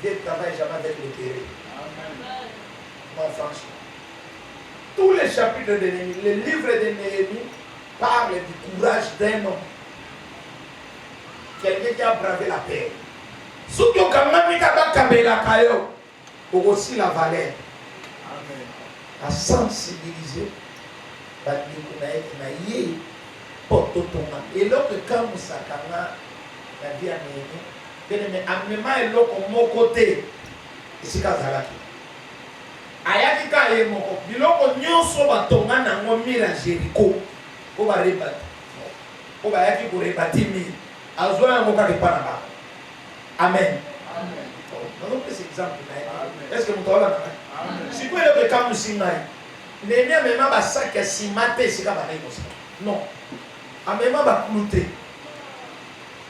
Dieu ne travaille jamais avec le terrain. Non, franchement. Tous les chapitres de Néhémie, le livre de Néhémie parle du courage d'un homme. Quelqu'un qui a bravé la paix. Si tu as aussi la valeur. À sensibiliser. Et là, quand nous savons la vie à Néhémie, amema eloko moko te esika zalaki ayaki ka ye moko biloko nyonso batonga nango mira Jéricho po barebati po bayaki korebati mire azwa yango kaka epa na bango. Amen. Nazopesa exemple na ye. Est-ce que moto aolanda ngai sikoyo eloko ekamusi ngai Néhémie amema basaki ya nsima te esika bazali kosala non amema bakulu te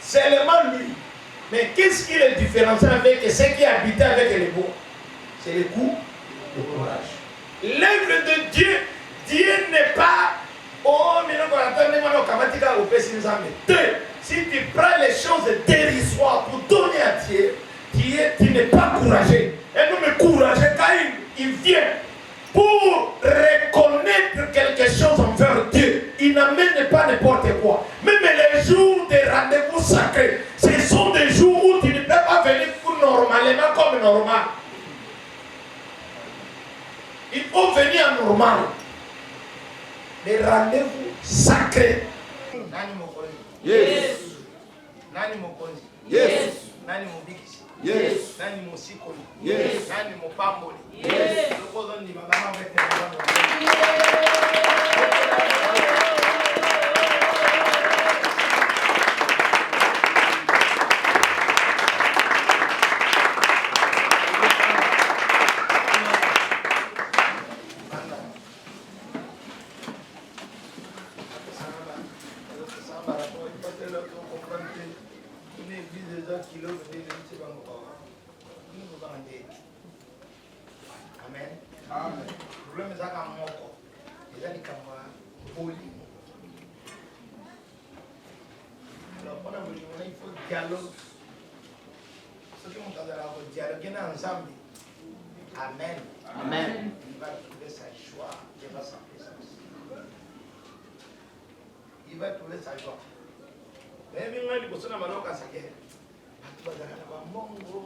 seulement lui. Mais qu'est-ce qui le différencie avec ceux qui habitaient avec les beaux? C'est le coup de courage. L'œuvre de Dieu, Dieu n'est pas oh, mais non, si tu prends les choses dérisoires pour donner à Dieu, tu n'es pas courageux. Et nous me courageux quand il vient pour reconnaître quelque chose envers Dieu. Il n'amène pas n'importe quoi. Même les jours des rendez-vous sacrés, ce sont des jours où tu ne peux pas venir pour normalement comme normal. Il faut venir normal. Les rendez-vous sacrés. Nani mokonzi? Yes. Nani mokonzi? Yes. Nani mobikisi? Yes. Nani mosikoli? Yes. Nani mopamboli? Yes. Amen. Amen. Le problème est à moko. Les gens qui ont poli. Alors pendant que il faut dialogue. Ceux qui ont dialoguer ensemble. Amen. Amen. Il va trouver sa joie. Il va s'en présence. Il va trouver sa joie. Mais même quand il y a un ça y est. Tu vas dire que mongo.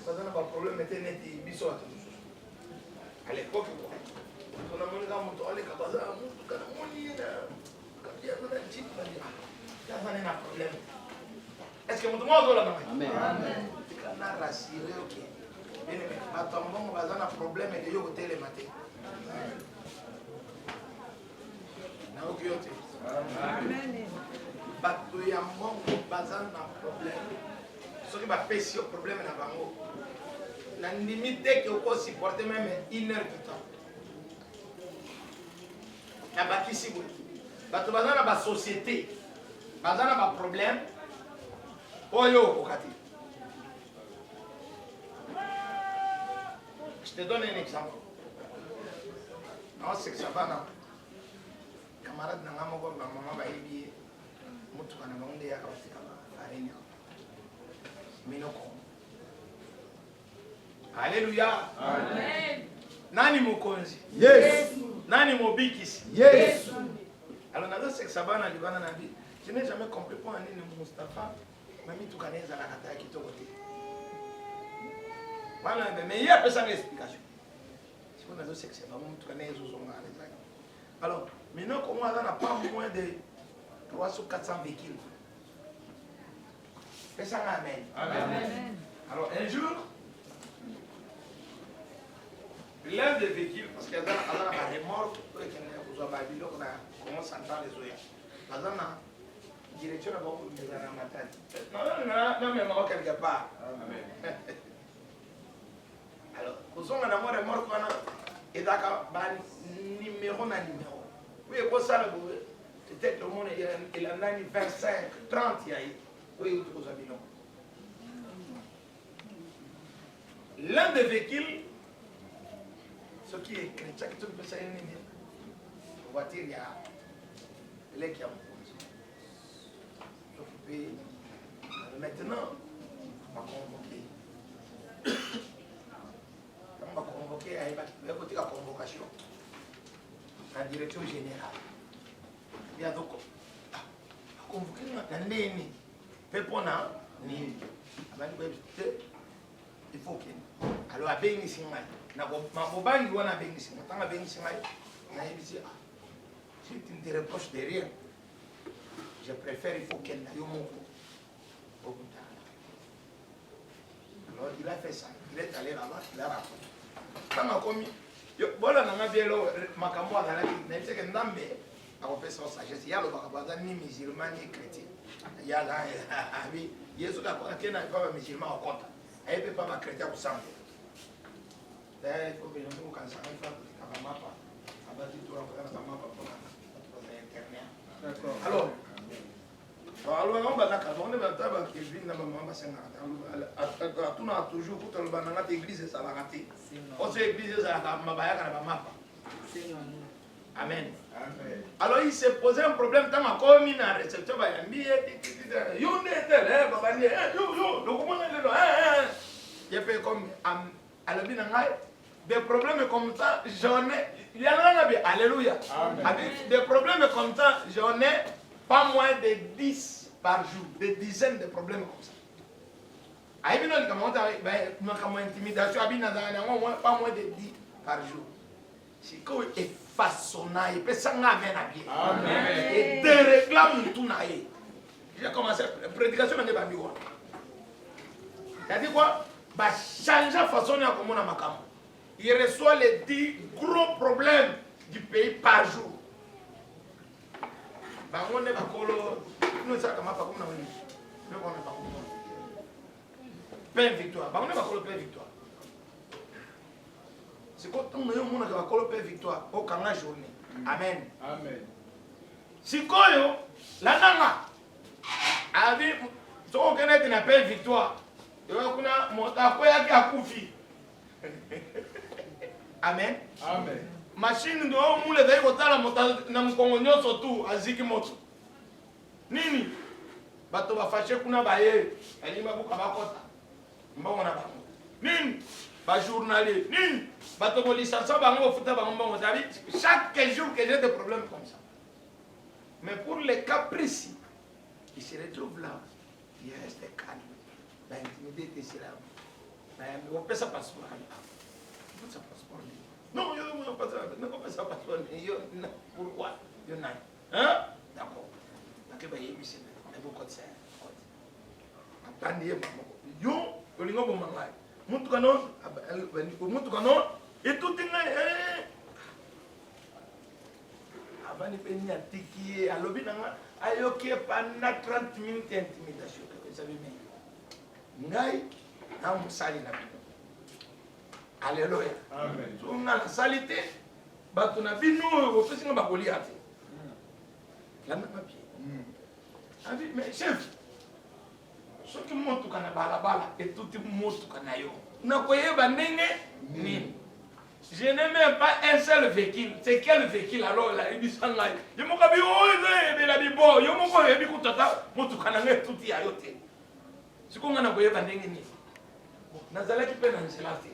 Parce que le problème était net. À l'époque, on a mon gars, on a les capacités, on a un problème. Est-ce que vous demandez là? Amen. On a rassuré, ok. Mais on a un problème et il y a un télématé. Amen. Il y a un problème. Ce qui va pécher au problème est là-bas. La limite que vous pouvez supporter même 1 heure du temps. Il y a des gens qui ont la société, ils ont des problèmes. Je te donne un exemple. Non, c'est que ça va, non. Camarade, maman va y Alléluia. Amen. Nani mokonzi? Yes. Nani mobikisi? Yes. Alors dans ce que ça va dans Libana na vie, je n'ai jamais compris pourquoi Nani Mustafa mami tout kaneza la kata ki to côté. Voilà, mais il y a pas ça explication. Si on a ce que ça va tout kaneza zo zonga les amis. Alors, maintenant comment on n'a pas moins de 300 ou 400 véhicules. Fais ça amen. Amen. Alors un jour l'un des véhicules, parce qu'il y a des remorques, comment s'entend les oeufs. Par exemple, la direction n'a pas beaucoup de matin. Non, mais on quelque part. Alors, nous sommes dans la remorque, et d'accord, numéro na numéro. Oui, et quoi ça, peut-être le monde, il en a 25, 30, il y a eu. Oui, vous avez l'un des véhicules, ce qui est chrétien, qui peut s'aider, la voiture, il y a les qui ont s'occuper. Maintenant, on va convoquer direction générale. Il y a donc convoqué un néni. Pépona, néni. Il faut qu'il. Alors, à Béni Singaï. Ma bobani, on a Béni Singaï. Tant à Béni Singaï, si tu te reproches de rien, je préfère, il faut qu'elle aille au monde. Alors, il a fait ça. Il est allé là-bas, il a rapporté. Quand on a commis, voilà, on a bien le macambo dans la vie. Mais c'est que Ndambe a fait son sagesse. Il y a le macambo ni musulman ni chrétien. Il y a là, oui, il y a ceux qui n'ont pas musulman au compte. Il ne peut pas chrétien au centre. Il faut que nous quand ça il faut que ça mapa. Abati tout la ça mapa pour internet. Alors on va là on va taba qui vient na mama senga. Atuna toujours pour le banana église ça va rater. Parce que église ça va mabaya kana mapa. Amen. Amen. Alors il s'est posé un problème dans ma commune à réception ba yambi yo netel baba ni yo le comment le il fait comme à la binangai des problèmes comme ça j'en ai il y en a bien alléluia. Des problèmes comme ça j'en ai pas moins de 10 par jour, des dizaines de problèmes comme ça. Aïe non comme intimidation pas moins de 10 par jour. C'est quoi est façonné et peut s'engager à bien. Amen. Et déréglame tout naïe. J'ai commencé la prédication de Bambiwa. C'est-à-dire quoi? Bah changer la façon dont on a macam. Il reçoit les 10 gros problèmes du pays par jour. Bah on est pas colo, nous ça comment pas comme on dit. Nous on est pas comme. Paix victoire. Bah on est pas colo paix victoire. C'est quand on est au monde qui va colo paix victoire au canal journée. Amen. Amen. Si koyo la nanga avec so on connaît une paix victoire. Et on a monta koya qui a koufi. Amen. Amen. Machine ndo mule dai kotala mota na mkongo nyoso tu aziki moto. Nini? Bato bafashe kuna baye. Elima buka bakota. Mbongo na bango. Nini? Ba journalier. Nini? Bato mo lisansa bango futa bango mbongo tabi. Chaque jour que j'ai des problèmes comme ça. Mais pour les cas précis, il se retrouve là. Il reste calme. L'intimidité c'est là. On peut ça passer pour aller. Ça passe pas. Non, je ne pas ça. Non, ça passe pas. Pourquoi? Je n'ai. Hein? D'accord. Parce que il y a beaucoup de ça. Attendez, yo, on est bon mangai. Montu kanon, et tout est avant de venir à Tiki, à l'obinanga, à yoke pendant 30 minutes d'intimidation. Vous savez, mais ngai, on sali na bino. Alléluia. Amen. So on a la salité. Bah tu n'as vu nous au fait sinon bah coller à terre. Là n'a pas pied. Abi mais chef. Ce qui monte kana bala et tout monte kana yo. Na koye ba ndenge ni. Je n'ai même pas un seul véhicule. C'est quel véhicule alors là il dit sanga. Je mo kabi oh de la bibo. Yo mo ko yebi kutata monte kana nge tout ya yote. Siko ngana koye ba ndenge ni. Nazala ki pe na nselate.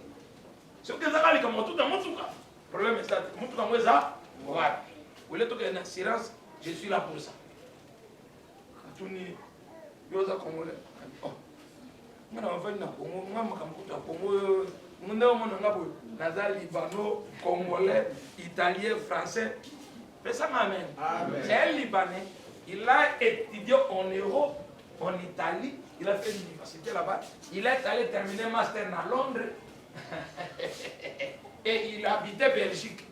Ce que ça va comme tout dans mon truc. Le problème est ça. Mon truc en ça. Voilà. Vous voulez tout une assurance, je suis là pour ça. Quand on est yosa congolais. Oh. Moi on va na Congo, moi makamkuta Congo, munda mona ngabo nazali libano, congolais, italien, français. Mais ça m'amène. C'est un libanais, il a étudié en Europe, en Italie, il a fait l'université là-bas, il est allé terminer master à Londres. Et il habitait Belgique.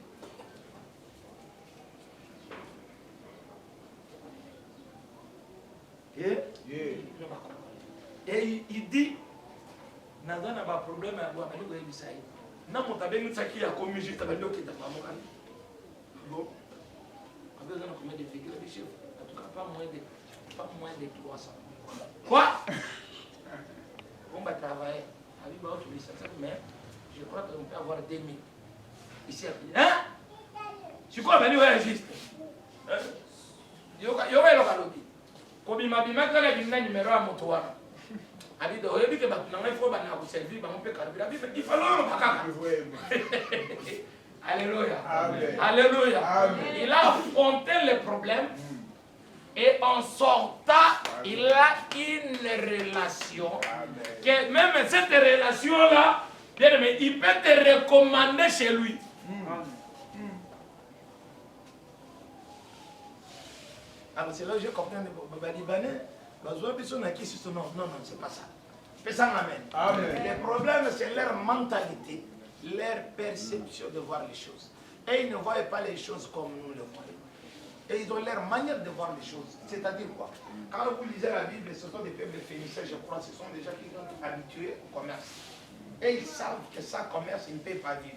Et il dit, n'a pas de problème à voir, mais nous avons n'a pas de ça qui a commis juste avec l'eau qui est à maman. Bon, avec un combien de véhicules, en tout cas pas moins de 300. Quoi? On va travailler. Mais je crois qu'on peut avoir 2000 ici. Hein? Tu crois que c'est juste? Yo vais le calobi. Comme il m'a dit, maintenant il y a un numéro à mon toit. Il dit, il faut que servir, il faut le Alléluia. Amen. Alléluia. Amen. Il a affronté les problèmes et en sortant, il a une relation. Amen. Que même cette relation-là, bien aimé, il peut te recommander chez lui. Alors c'est là que je comprends les Libanais. Non, c'est pas ça. Fais ça, amen. Amen. Les problèmes, c'est leur mentalité, leur perception de voir les choses. Et ils ne voient pas les choses comme nous le voyons. Et ils ont leur manière de voir les choses. C'est-à-dire quoi? Quand vous lisez la Bible, ce sont des peuples phéniciens, je crois, ce sont des gens qui sont habitués au commerce. Et ils savent que sans commerce, ils ne peuvent pas vivre.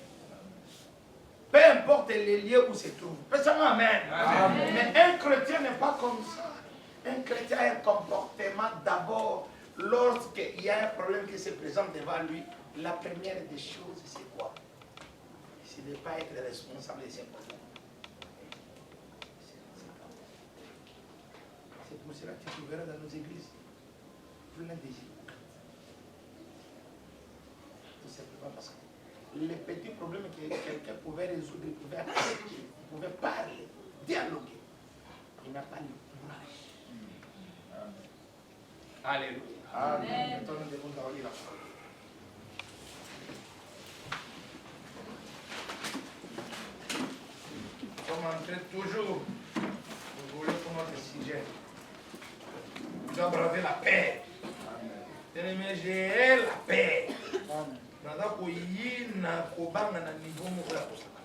Peu importe les lieux où se trouvent. Personne, amen. Amen. Mais un chrétien n'est pas comme ça. Un chrétien a un comportement d'abord, lorsqu'il y a un problème qui se présente devant lui, la première des choses, c'est quoi? C'est de ne pas être responsable de ses problèmes. C'est pour cela que tu verras dans nos églises plein de gens. Tout simplement parce que les petits problèmes que quelqu'un pouvait résoudre, il pouvait accepter, il pouvait parler, dialoguer. Il n'a pas le courage. Alléluia. Amen. Maintenant, nous devons garder la parole. Nous sommes en train toujours, nous voulons pour notre sujet. Nous devons braver la paix. Bien-aimé, j'ai la paix. Nada koyina kobanga na niveau moko ya kosaka.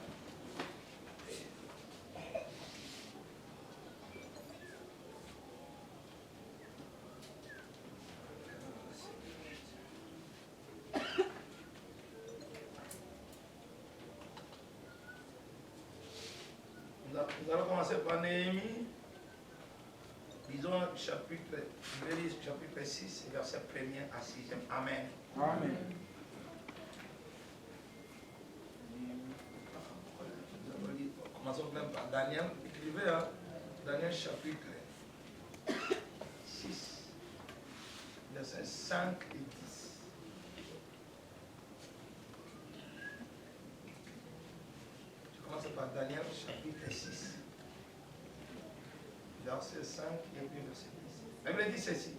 Nous allons commencer par Néhémie. Disons chapitre 6, verset 1er à 6e. Amen. Amen. Commençons même par Daniel. Écrivez, hein? Daniel chapitre 6, versets 5 et 10. Je commence par Daniel chapitre 6, verset 5 et puis verset 10. La Bible dit ceci.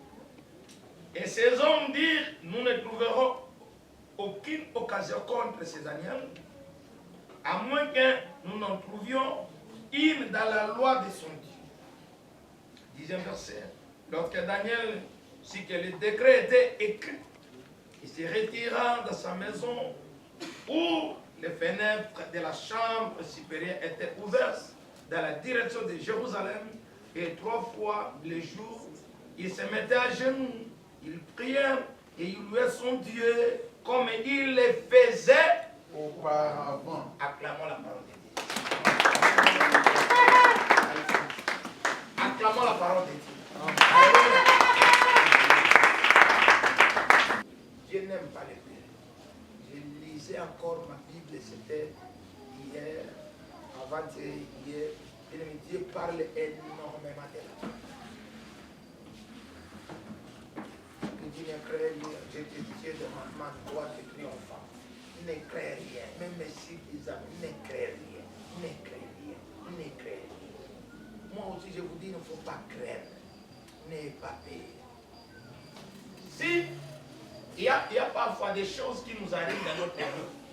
Et ces hommes dirent, nous ne trouverons aucune occasion contre ces Daniel, à moins que nous n'en trouvions une dans la loi de son Dieu. 10e verset. Lorsque Daniel sut que le décret était écrit, il se retira dans sa maison où les fenêtres de la chambre supérieure étaient ouvertes dans la direction de Jérusalem, et 3 fois le jour, il se mettait à genoux, il priait et il louait son Dieu comme il le faisait Auparavant. Acclamons la parole de Dieu. Acclamons la parole de Dieu. Dieu n'aime pas les pères. Je lisais encore ma Bible, c'était hier, avant-hier. Dieu parle énormément de la parole. Que Dieu ne crée rien. Je te dis de ma droite et triomphant. Ne crée rien, même si les amis ne crée rien, ne crée rien, ne crée rien. Moi aussi je vous dis, il ne faut pas craindre, n'ayez pas peur. Si il y a parfois des choses qui nous arrivent dans notre vie,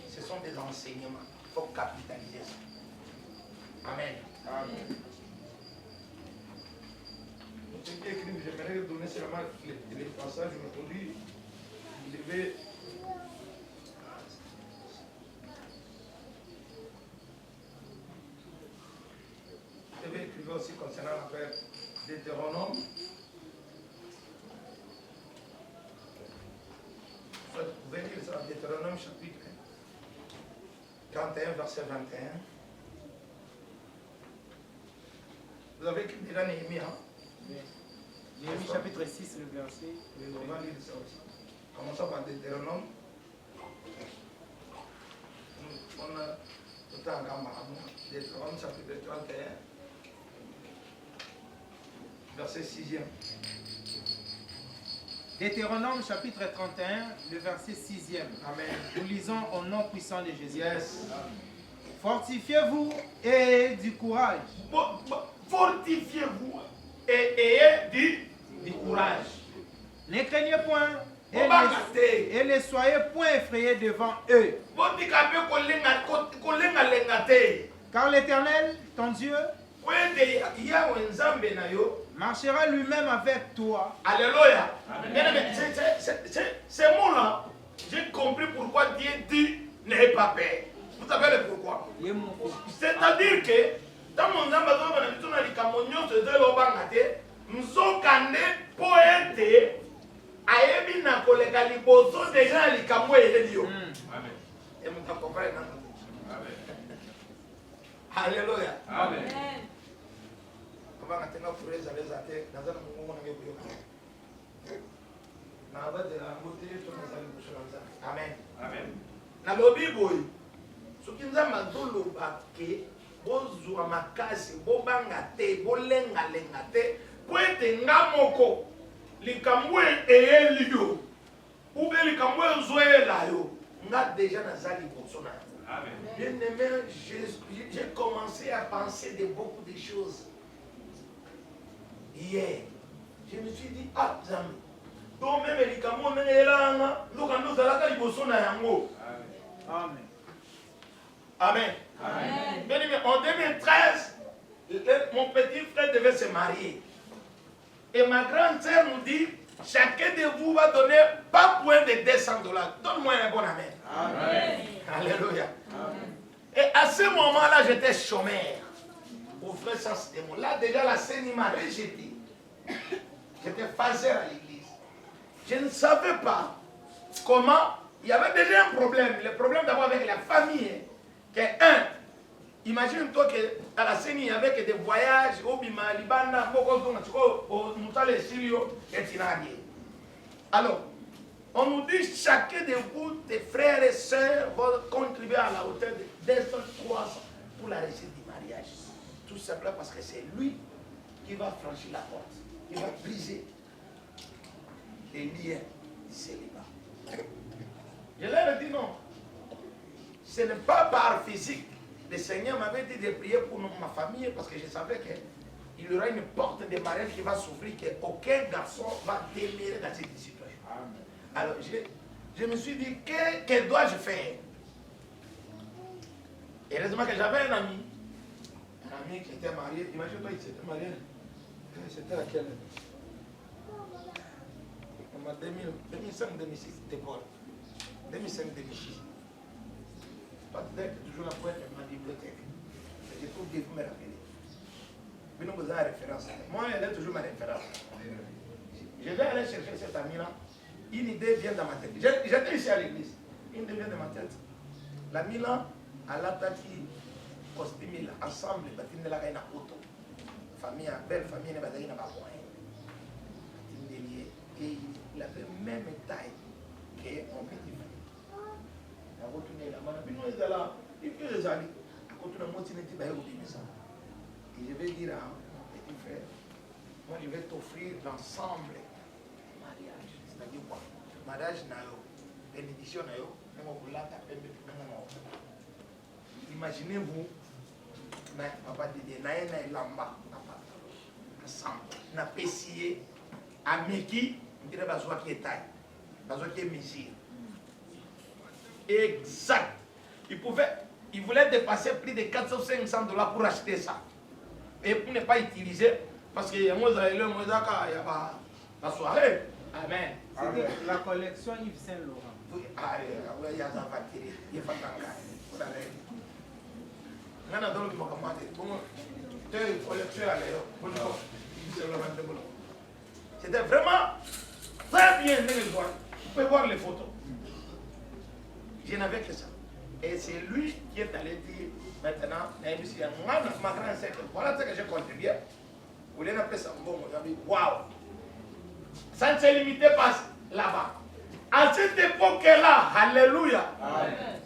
ce sont des enseignements, il faut capitaliser ça. Amen. Amen. Ce qui est écrit, j'aimerais donner seulement les passages aujourd'hui. Vous devez. Je vais écrire aussi concernant l'affaire Deutéronome. Vous pouvez lire ça, Deutéronome chapitre 31, verset 21. Vous avez écrit déjà Néhémie, hein? Néhémie chapitre 6, le verset. On va lire ça aussi. Commençons par Deutéronome. On a tout le temps en gamme. Deutéronome chapitre 31. Verset 6e. Deutéronome chapitre 31, le verset 6e. Amen. Nous lisons au nom puissant de Jésus. Yes. Fortifiez-vous et du courage. Fortifiez-vous et ayez du courage. Ne craignez point Bobangate. et ne soyez point effrayés devant eux. Car l'Éternel, ton Dieu, marchera lui-même avec toi. Alléluia. Ces mots-là, j'ai compris pourquoi Dieu dit n'ayez pas peur. Vous savez le pourquoi? C'est-à-dire que dans mon âme, je ayebi na koleka liboso déjà likambo elelio. Amen. Et vous comprenez? Amen. Alléluia. Amen. Comment ngatenga kureza leza te nazana mungu na ngekuyo. Na abade la ngote to nazali kusholanza. Amen. Amen. Na lobi boy. Soki nzamba zolo bake bozwa makasi bobanga te bolenga lenga te po ete ngamoko likambo eyelio ube likambo ezoyela yo nga déjà nazali boso na yo. Bien-aimé, j'ai commencé à penser de beaucoup de choses hier. Je me suis dit ah Zami donc même likambo ndenge elanga ndoka ndozalaka liboso na yango. Amen. Amen. Amen. Bien-aimé, en 2013 mon petit frère devait se marier. Et ma grande sœur nous dit, chacun de vous va donner pas moins de $200. Donne-moi un bon amen. Amen. Alléluia. Amen. Et à ce moment-là, j'étais chômeur. Au vrai sens des mots. Là, déjà, la scène m'a rejeté. J'étais phaseur à l'église. Je ne savais pas comment. Il y avait déjà un problème. Le problème d'abord avec la famille. Que imagine-toi qu'à la scène, il n'y avait que des voyages au Bima, Libana, alors, on nous dit chacun de vous, tes frères et sœurs, vont contribuer à la hauteur de 200, 300 pour la réussite du mariage. Tout simplement parce que c'est lui qui va franchir la porte. Il va briser les liens du célibat. Je leur ai dit non. Ce n'est pas par physique. Le Seigneur m'avait dit de prier pour ma famille parce que je savais qu'il y aura une porte de mariage qui va s'ouvrir, qu'aucun garçon va demeurer dans cette situation. Amen. Alors je me suis dit, que dois-je faire? Et heureusement que j'avais un ami qui était marié. Imagine-toi, il s'était marié. C'était à quelle année? En 2005-2006, c'était quoi? 2005-2006. Peut-être toujours la pointe de ma bibliothèque. Je trouve que vous me rappelez. Mais nous avons référence. Moi, elle est toujours ma référence. Je vais aller chercher cet ami-là. Une idée vient dans ma tête. J'étais ici à l'église. Une idée vient dans ma tête. L'ami là, à l'attaque, costume ensemble, il a une auto. Famille, belle famille, il a une moyen. Et il avait même taille que mon petit frère. Et je vais dire à petit frère, moi je vais t'offrir l'ensemble du mariage. C'est-à-dire quoi? Mariage nayo, bénédiction nayo, imaginez-vous, papa Didier, naïna et lamba, ensemble, na pessier, à Miki, on dirait bazoua qui est taille, bazoua qui est mesure. Exact. Il voulait dépasser plus de $400 ou $500 pour acheter ça. Et pour ne pas utiliser, parce qu'il y a la soirée. Amen. C'était la collection Yves Saint Laurent. Il y a ça facturé. Il y a ça c'était vraiment très bien. Vous pouvez voir les photos. Je n'avais que ça. Et c'est lui qui est allé dire maintenant, ma grande sœur, voilà ce que j'ai contribué. Vous voulez appeler ça bon, waouh! Ça ne se limitait pas là-bas. À cette époque-là, alléluia. Amen.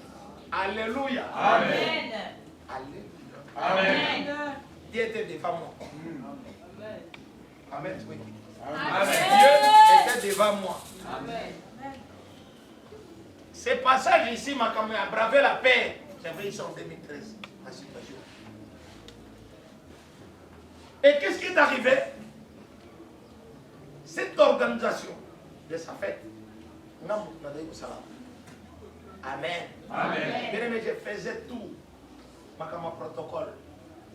Alléluia. Amen. Alléluia. Amen. Dieu était devant moi. Amen. Amen. Oui. Amen. Dieu était devant moi. Amen. Ces passages ici m'a quand même bravé la paix. J'avais eu ça en 2013, la situation. Et qu'est-ce qui est arrivé? Cette organisation de sa fête, Amen. Amen. Bien aimé, je faisais tout. Ma protocole.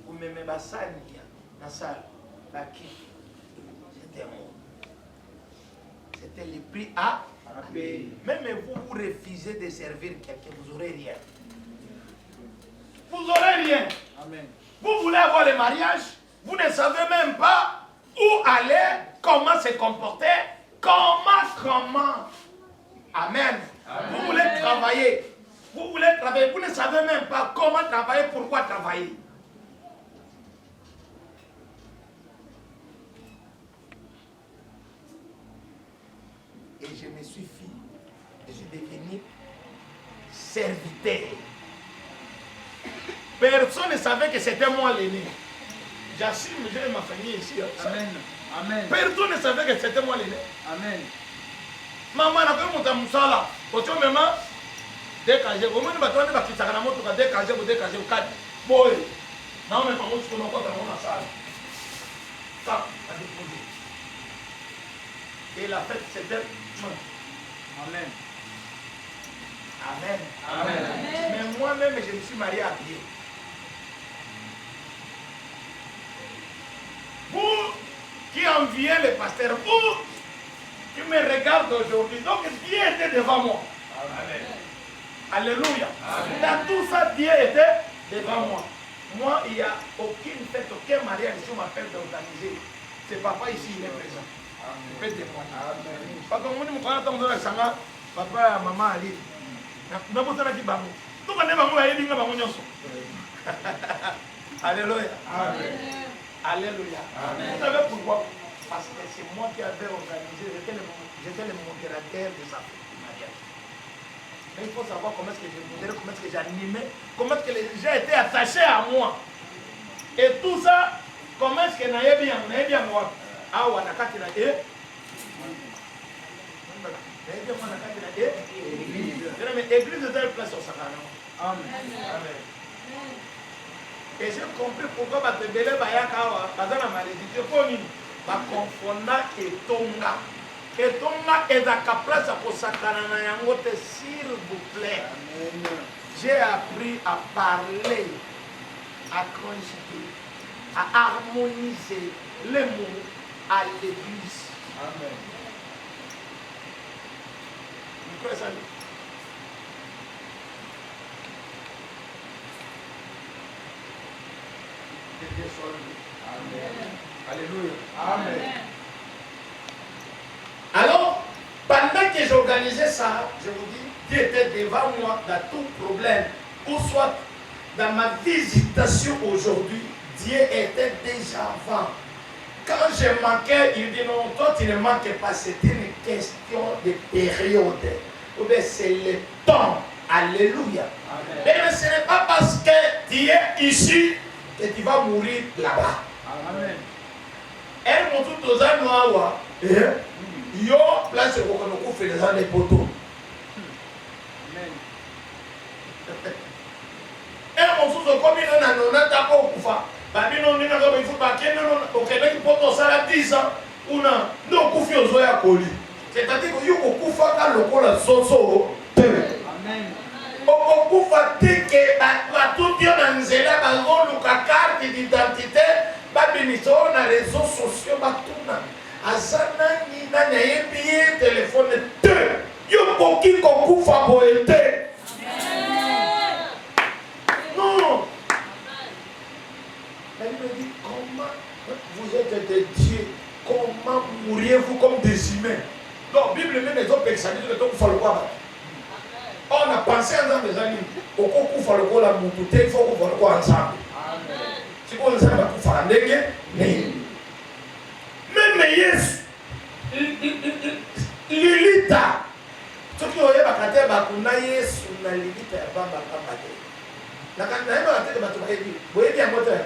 Pour me mettre dans la salle, c'était moi. C'était le prix à payer. Même vous refusez de servir quelqu'un, vous n'aurez rien. Vous n'aurez rien. Amen. Vous voulez avoir le mariage, vous ne savez même pas où aller, comment se comporter, comment. Amen. Amen. Vous voulez travailler. Vous ne savez même pas comment travailler, pourquoi travailler. Et je me suis devenu serviteur. Personne ne savait que c'était moi l'aîné. J'assume, j'ai ma famille ici. Amen. Amen. Personne ne savait que c'était moi l'aîné. Amen. Maman n'a pas monté Moussala. Au tout moment, décagé. Au moins, on va quitter la moto, décagé ou décagé ou cadre. Boy. Non, mais pas moi, je ne connais pas dans la salle. Ça, à déposer. Et la fête, c'était. Amen. Amen. Amen. Mais moi-même, je me suis marié à pied. Vous qui enviez le pasteur, vous qui me regardez aujourd'hui, donc Dieu était devant moi. Amen. Alléluia. Amen. Dans tout ça, Dieu était devant moi. Moi, il n'y a aucune fête, aucun mariage sur ma fête d'organiser. C'est papa ici, il est présent. Je peux témoigner. Parce que moi, je me connais dans papa et maman Ali. Je ne sais pas si bango. Tout le monde a dit que bango nyonso. Alléluia. Amen. Alléluia. Amen. Vous savez pourquoi? Parce que c'est moi qui avais organisé, j'étais le modérateur de sa fête de mariage. Mais il faut savoir comment est-ce que je modérais, comment est-ce que j'animais, comment est-ce que les gens étaient attachés à moi. Et tout ça, comment est-ce que n'ayez bien moi? Ah, on a qu'à dire. L'église est une place au sacrement. Amen. Et j'ai compris pourquoi ma bébé Bayaka, Bazana malédiction, va confondre Etonga. Etonga est à la place pour Sakarana Yangote, s'il vous plaît. J'ai appris à parler, à conjuguer, à harmoniser les mots à l'église. Amen. Vous croyez ça? Amen. Alléluia. Amen. Alors, pendant que j'organisais ça, je vous dis, Dieu était devant moi dans tout problème. Ou soit dans ma visitation aujourd'hui, Dieu était déjà avant. Quand je manquais, il dit non, toi tu ne manques pas, c'est une question de période. Ou bien c'est le temps. Alléluia. Amen. Mais ce n'est pas parce que tu es ici que tu vas mourir là-bas. Amen. Elle m'a tout aux amis. Yo, place où on fait les années poteaux. Amen. Elle m'a tout comme il n'a pas au koufa. Babino nina kama ifupa kene no okende kipoto sala 10 ans una no kufi ozoya koli. C'est-à-dire que yuko kufa ka lokola soso. Amen. Okufa tike ba tout yo na nzela ba ngoluka carte d'identité ba biniso na réseaux sociaux ba tuna. Azana ni na yebi téléphone te. Yo poki ko kufa boete. Non. Elle me dit, comment vous êtes des dieux, comment mourriez-vous comme des humains? Donc, la Bible même les autres personnes disent que faut le voir. On a pensé ensemble des amis, au coup il faut le voir la moutouté, il faut qu'on le voir ensemble. Si on sait pas qu'on fait un dégué, mais même Yes, Lilita, ceux qui ont eu la carte, bakuna Yes, on a Lilita, bamba bamba. La carte, on a eu la tête de Batoumé, vous voyez bien moteur.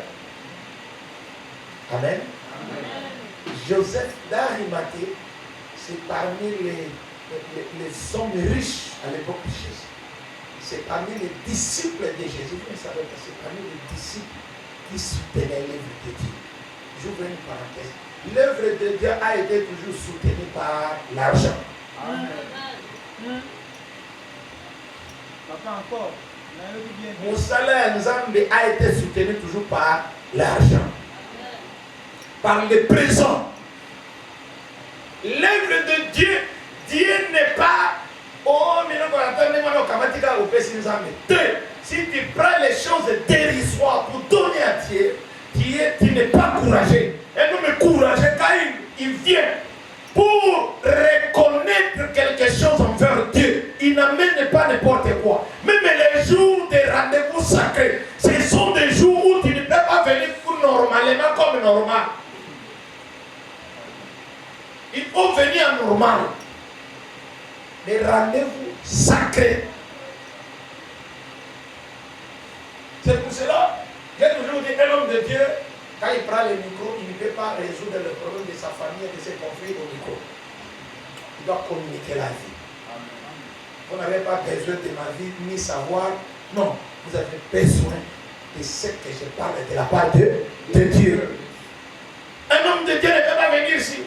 Amen. Amen. Joseph d'Arimathée, c'est parmi les hommes riches à l'époque de Jésus. c'est parmi les disciples de Jésus. Vous ne savez pas, c'est parmi les disciples qui soutenaient l'œuvre de Dieu. J'ouvre une parenthèse. L'œuvre de Dieu a été toujours soutenue par l'argent. Amen. Papa encore. Mon salaire a été soutenu toujours par l'argent. Par le présent. L'œuvre de Dieu, Dieu n'est pas si tu prends les choses dérisoires pour donner à Dieu, tu n'es pas courageux. Et nous me courageux quand il vient pour reconnaître quelque chose envers Dieu. Il n'amène pas n'importe quoi. Même les jours des rendez-vous sacrés, ce sont des jours où tu ne peux pas venir pour normalement comme normal. Il faut venir normal. Les rendez-vous sacrés. C'est pour cela, j'ai toujours dit, un homme de Dieu, quand il prend le micro, il ne peut pas résoudre le problème de sa famille et de ses conflits au micro. Il doit communiquer la vie. Vous n'avez pas besoin de ma vie, ni savoir. Non, vous avez besoin de ce que je parle de la part de Dieu. Un homme de Dieu ne peut pas venir ici,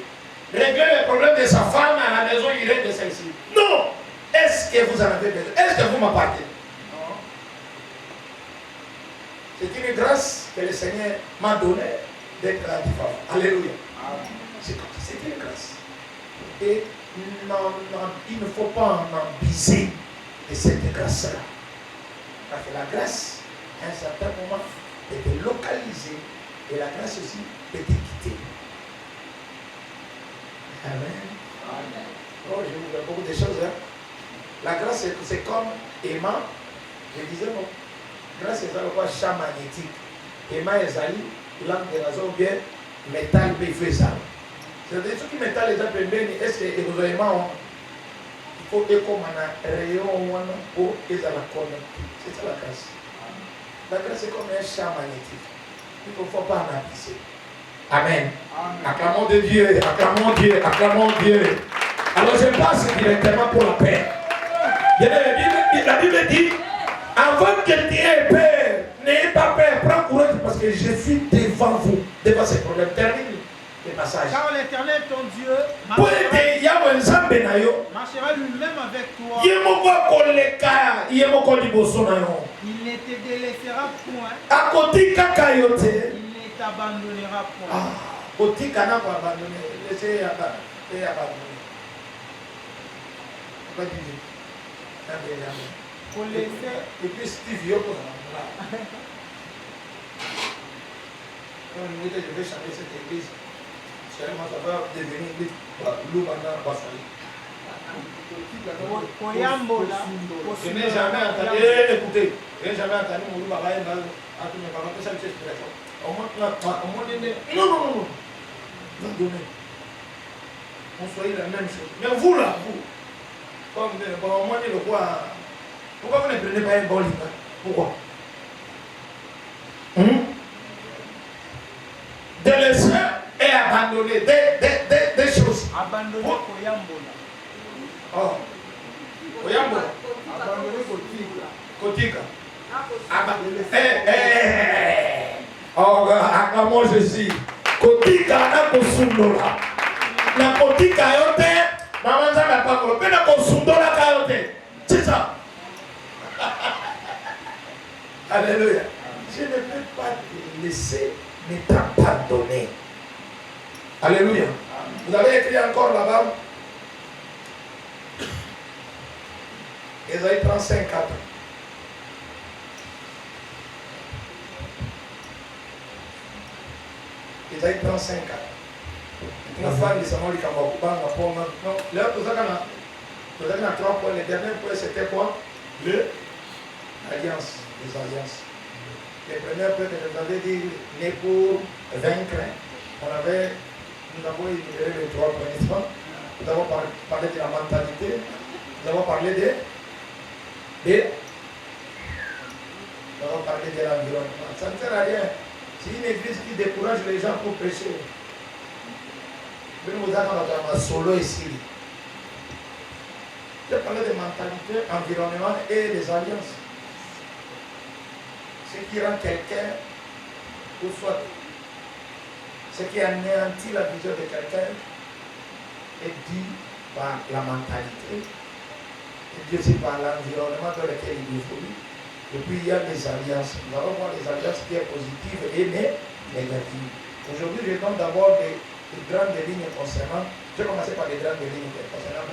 régler les problèmes de sa femme à la maison, il règle de celle-ci. Non! Est-ce que vous en avez besoin? Est-ce que vous m'appartenez? Non. C'est une grâce que le Seigneur m'a donnée d'être là devant. Alléluia. C'est une grâce. Et il ne faut pas en abuser de cette grâce-là. Parce que la grâce, à un certain moment, peut te localiser et la grâce aussi peut te quitter. Amen. Oh, je vous donne beaucoup de choses. Hein. La grâce, c'est comme aimant. Je disais non. Grâce, c'est quoi champ magnétique. Aimant et Zali, l'âme de raison bien, métal, mais il fait ça. C'est-à-dire ceux qui métal les gens bien, est-ce que vous avez aimant? Il faut que comme un rayon pour les à la connecter. C'est ça la grâce. La grâce, c'est comme un champ magnétique. Il ne faut pas en abuser. Amen. Acclamons de Dieu, acclamons Dieu, acclamons Dieu. Alors je passe directement pour la paix. La Bible dit, avant que tu aies peur, n'ayez pas peur, prends courage parce que je suis devant vous, devant ces problèmes. Termine le passage. Car l'Éternel ton Dieu marchera lui-même avec toi. Il ne te délaissera point. Il ne t'abandonnera point. Pour laisser. Et puis Steve Yoko. Je vais changer cette église. Seulement ça va devenir une église. Je n'ai jamais entendu. Écoutez, je n'ai jamais entendu mon loup baba à tous mes parents. Ça me fait expression. On monte. Non. On soit la même chose. Mais vous là, vous. Comme on m'a dit le quoi. Pourquoi vous ne prenez pas un bon livre? Pourquoi? Délaisser et abandonner des choses. Abandonner Koyambola. Oh. Koyambola. Abandonner Kotika. Oh, acclamons Jésus. Kotika na kosundola. Na kotika yote, maman ça n'a pas compris. Na kosundola kayote. C'est ça. Alléluia. Je ne peux pas te laisser, mais t'abandonner. Alléluia. Vous avez écrit encore là-bas. Ésaïe 35, 4. Ésaïe 35, 4. Une femme de Samuel qui a beaucoup de non, là, vous avez 3 points. Le dernier point, c'était quoi? L'alliance, les alliances. Le premier point que je vous avais dit, né pour vaincre. Nous avons énuméré les 3 points, n'est-ce pas? Nous avons parlé de la mentalité. Nous avons parlé de l'environnement. Ça ne sert à rien. C'est une église qui décourage les gens pour prêcher. Nous avons solo ici. Je parlais de mentalité, environnement et des alliances. Ce qui rend quelqu'un, ou soit ce qui anéantit la vision de quelqu'un, est dû par la mentalité, et Dieu c'est par l'environnement dans lequel il évolue. Et puis il y a les alliances. Nous allons voir les alliances qui sont positives et négatives. Aujourd'hui, je donne d'abord des grandes lignes concernant. Je vais commencer par les grandes lignes concernant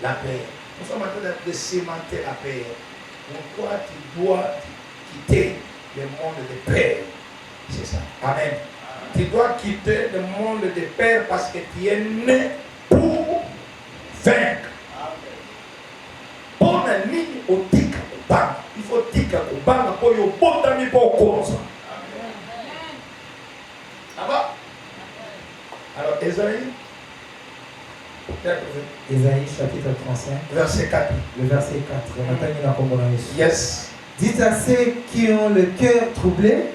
la paix. Nous sommes en train de cimenter la paix. Pourquoi tu dois quitter le monde de paix? C'est ça. Amen. Tu dois quitter le monde de paix parce que tu es né pour vaincre. Pour la ligne au tika kubanga. Il faut tika kubanga pour yo botami pour cause. Là-bas. Alors, Ésaïe chapitre 35, verset 4. le verset 4. Yes. Dites à ceux qui ont le cœur troublé,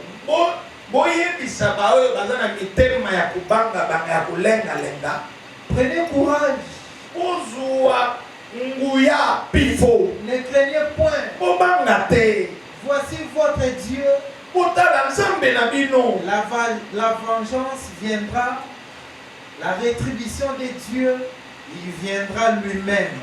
prenez courage, ne craignez point, voici votre Dieu, la vengeance viendra, la rétribution des dieux, il viendra lui-même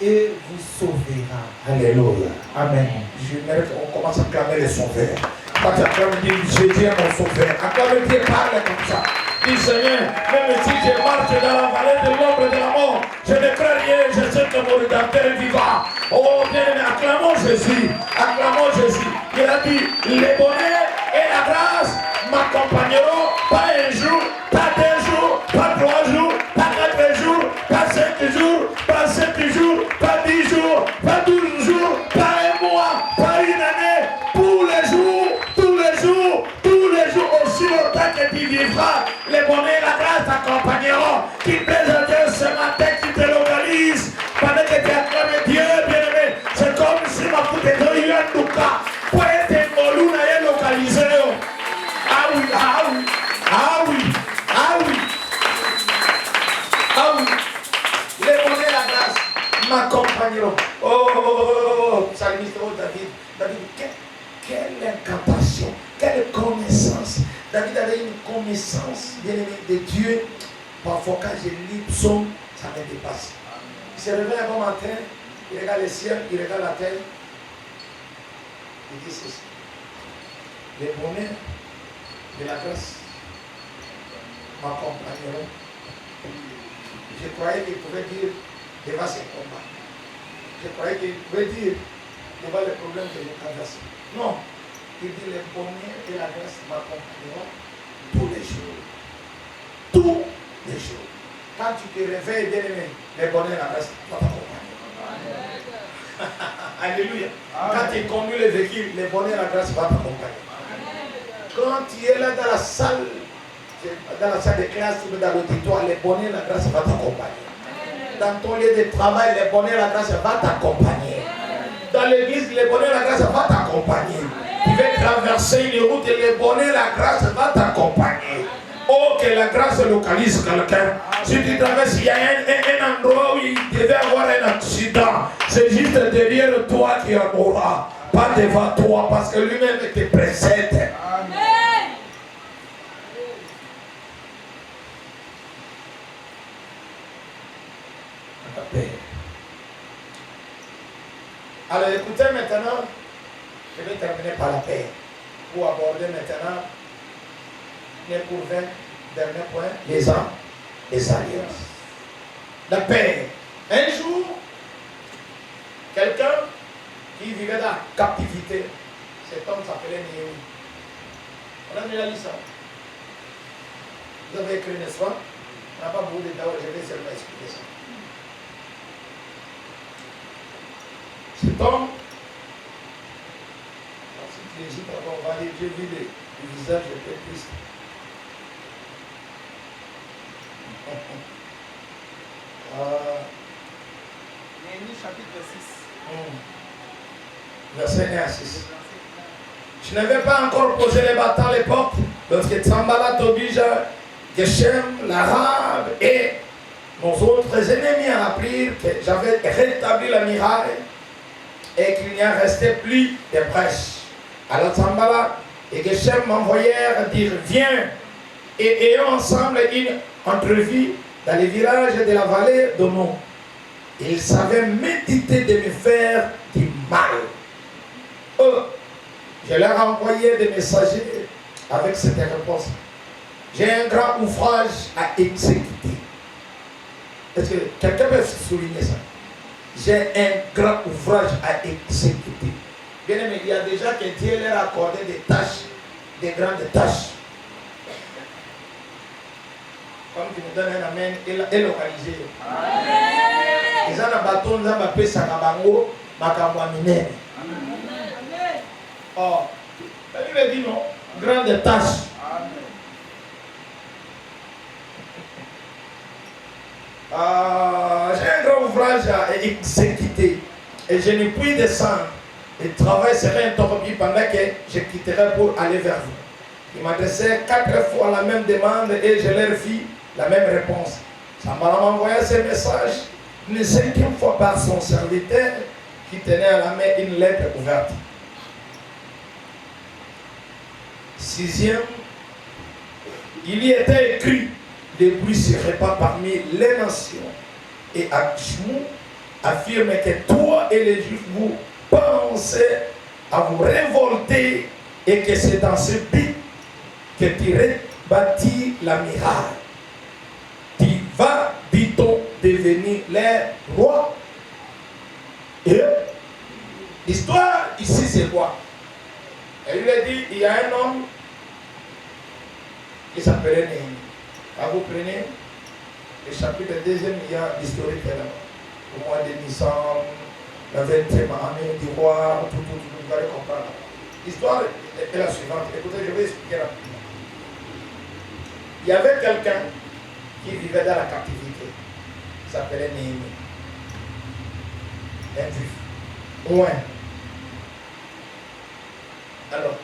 et vous sauvera. Alléluia. Amen. Je mérite qu'on commence à clamer le sauveur. Quand tu acclames Dieu, Jésus est mon sauveur. Acclame Dieu, parle comme ça. Dis Seigneur, même si je marche dans la vallée de l'ombre de la mort, je ne crains rien, je sais que mon rédempteur vivant. Oh bien, acclamons Jésus. Acclamons Jésus. Il a dit, les bonheurs et la grâce m'accompagneront pas un jour, pas 2 jours, pas 3 jours, pas 4 jours, pas 5 jours, pas 7 jours, pas 10 jours, pas 12 jours, pas un mois, pas une année, tous les jours, aussi longtemps que tu vivras, les bonheurs et la grâce t'accompagneront. Qui plaise à Dieu ce matin, qui te localise, pendant que tu acclames Dieu, bien-aimé, c'est comme si ma foute est dans une douka. Pour être moluna et localisé. Ah oui, ah oui, ah oui, ah oui, ah oui. Les bonheurs et la grâce m'accompagneront. Oh, psalmiste, oh David, quelle incantation, quelle connaissance. David avait une connaissance, bien aimé, de Dieu. Parfois, quand je lis psaume, ça me dépasse. Il se réveille un bon matin, il regarde le ciel, il regarde la terre. Il dit ceci. Les bonheurs de la grâce m'accompagneront. Je croyais qu'il pouvait dire devant ses combats. Je croyais qu'il pouvait dire devant les problèmes que j'ai traversés. Non. Il dit les bonheurs et la grâce m'accompagneront tous les jours. Tous les jours. Quand tu te réveilles, bien aimé, les bonheurs et la grâce vont t'accompagner. Alléluia. Quand tu conduis le véhicule, les bonheurs et la grâce vont t'accompagner. Quand tu es là dans la salle de classe ou dans l'auditoire, les bonheurs et la grâce vont t'accompagner. Dans ton lieu de travail, les bonheurs et la grâce vont t'accompagner. Dans l'église, les bonheurs et la grâce vont t'accompagner. Tu veux traverser une route et les bonheurs et la grâce vont t'accompagner. Oh, que la grâce localise quelqu'un. Si tu traverses, il y a un endroit où il devait avoir un accident. C'est juste derrière toi qu'il y en aura. Pas devant toi, parce que lui-même te précède. Amen. Alors écoutez maintenant, je vais terminer par la paix. Pour aborder maintenant les pour 20 derniers points, les alliances. La paix. Un jour, quelqu'un qui vivait dans la captivité, cet homme s'appelait Néhémie. On a déjà lu ça. Vous avez écrit, n'est-ce pas? On n'a pas beaucoup de temps, je vais seulement expliquer ça. Cet homme, si tu hésites, on va aller, Dieu vit le visage de Christ. Néhémie chapitre 6. Verset 1 à 6. Je n'avais pas encore posé les bâtons à l'époque, lorsque Tsambala, Tobija, Geshem, l'Arabe et nos autres ennemis apprirent que j'avais rétabli la muraille et qu'il n'y a resté plus de brèches. Alors Sambala et Geshem m'envoyèrent dire viens et ayons ensemble une entrevue dans les villages de la vallée d'Ono. Ils savaient méditer de me faire du mal. Je leur ai envoyé des messagers avec cette réponse. J'ai un grand ouvrage à exécuter. Est-ce que quelqu'un peut souligner ça? J'ai un grand ouvrage à exécuter. Bien aimé, il y a déjà que Dieu leur a accordé des tâches, des grandes tâches. Comme tu me donnes un amen, et localisé. Ils ont un bâton, ils ont un peu sakabango, makamwa minene. Oh, la Bible dit non, grande tâche. J'ai un grand ouvrage à exécuter et je ne puis descendre. Le travail serait interrompu pendant que je quitterai pour aller vers vous. Il m'adressait 4 fois la même demande et je leur fis la même réponse. Sambala m'a envoyé ce message une 5e fois par son serviteur qui tenait à la main une lettre ouverte. 6e, il y était écrit: le bruit se répand parmi les nations. Et Achmou affirme que toi et les Juifs, vous pensez à vous révolter et que c'est dans ce but que tu rebâtis la muraille. Tu vas, dit-on, devenir les rois. Et l'histoire ici, c'est quoi? Et il a dit, il y a un homme qui s'appelait Néhémie. Quand vous prenez le chapitre 2e, il y a l'historique là. Au mois de Nissan, la 20e année du roi, tout, vous allez comprendre. L'histoire est la suivante. Écoutez, je vais expliquer rapidement. Il y avait quelqu'un qui vivait dans la captivité. Il s'appelait Néhémie. Un juif. Loin. Alors,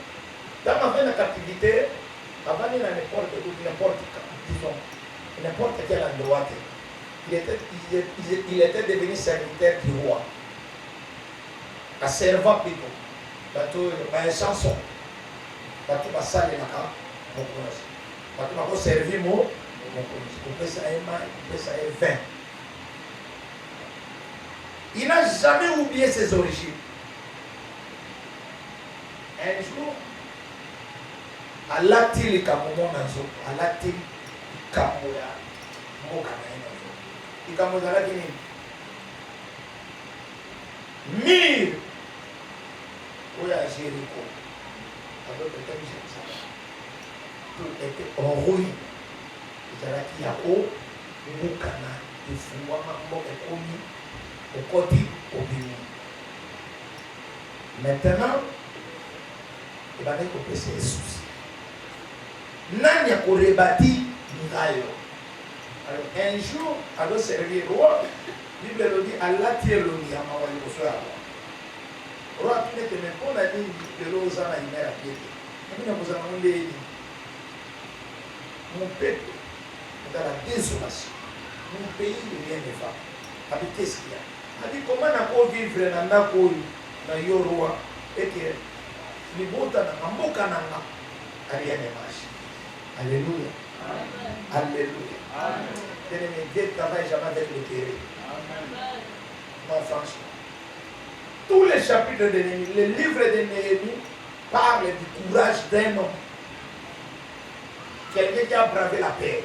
dans ma vie de captivité, avant il y a n'importe quel endroit, il était devenu serviteur du roi. À servant plutôt. Bateau, une chanson. Bateau, ma salle, mon connaisseur. Bateau, ma servi, mon connaisseur. On peut ça aimer, on peut ça vin. Il n'a jamais oublié ses origines. Un jour, à l'atelier Kamomo Nanzo, à l'atelier Kamoya, Mokana Nanzo. Il Kamoya la Guinée. Mille, où à Jéricho, avec le thème Jérusalem. Tout était en ruine. Il y a qui a eau, Mokana, il faut voir Mokomi, au côté, au Bini. Maintenant, il va être coupé ses soucis. Nani a rebâti muraille. Alors un jour, à le servir roi, la Bible le dit, Allah tire le lit à ma voix le soir. Roi, tu n'es que même pas la ligne de l'Osa à une à pied. Nous avons un mon peuple est dans la désolation. Mon pays ne vient de faire. Habitez ce qu'il y a. A dit comment on peut vivre dans la roi et que les bota na mboka nanga rien ne marche. Alléluia. Alléluia. Amen. Dieu ne travaille jamais avec le terrain. Non, franchement. Tous les chapitres de Néhémie, le livre de Néhémie parle du courage d'un homme. Quelqu'un qui a bravé la paix.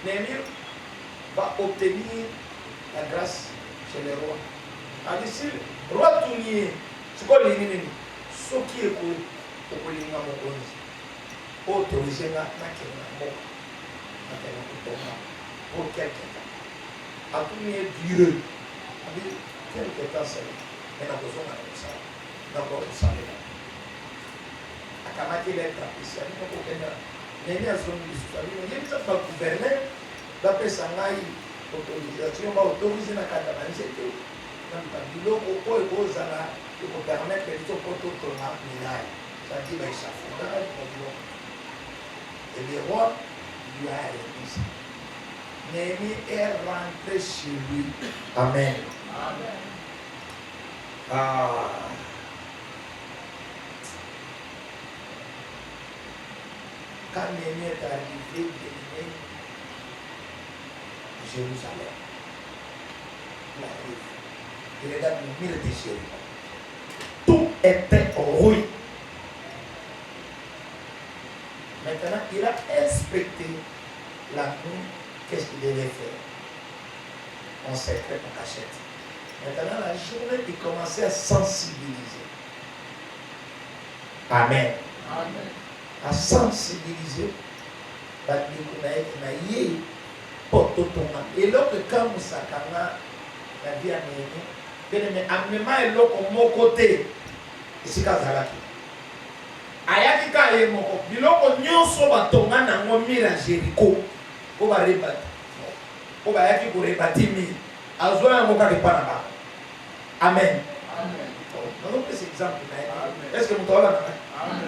Néhémie va obtenir la grâce chez les rois. Alors si le roi Tounier, c'est quoi les ennemis? Ce qui est pour les gens autorisé à pour quelques temps. À Tounier dureux. Quelques temps c'est mais nous besoin de ça. D'abord nous savons. À Kamaki l'être apprécié. Néhémie a son histoire. Il n'y a pas gouverner. D'après ça, autorisation va autoriser la catastrophe. Donc, pourquoi il faut permettre que les autres tournent minaille. C'est-à-dire l'échafaudage. Et les rois lui a réussi. Néhémie est rentré chez lui. Amen. Amen. Ah. Quand Néhémie est arrivé de Jérusalem, il arrive. Il regarde le mur de Jéricho. Tout était en ruine. Maintenant, il a inspecté la nuit. Qu'est-ce qu'il devait faire? En secret, en cachette. Maintenant, la journée, il commençait à sensibiliser. Amen. Amen. À sensibiliser. Et là, quand nous savons la vie à Néhémie, amema eloko moko te esika azalaki ayaki ka ye moko biloko nyonso batonga nango mira Jéricho po barebati po bayaki korebati mire azwa yango kaka epa na bango. Amen. Nazopesa exemple na ye. Est-ce que moto aolanda ngai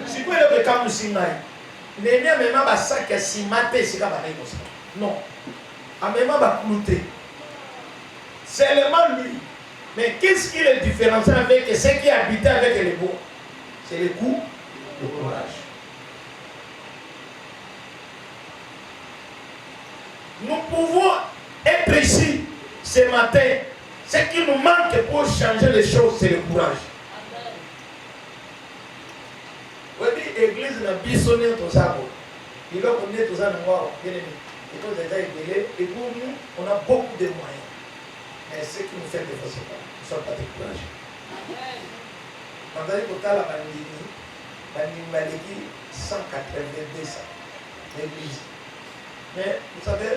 sikoyo eloko ekamusi ngai Néhémie amema basaki ya nsima te esika bazali kosala non amema bakulu te seulement lui. Mais qu'est-ce qui le différencie avec ceux qui habitaient avec les beaux? C'est le coup, le courage. Nous pouvons être ici ce matin. Ce qui nous manque pour changer les choses, c'est le courage. Vous dites, l'église n'a pas sonné tout ça. Il a connu tout ça, bien aimé. Et quand vous êtes aidés, et pour nous, on a beaucoup de moyens. Mais ce qui nous fait défoncer, nous ne sommes pas découragés. Quand vous allez côté la Bandini, 182 ça, l'église. Mais vous savez,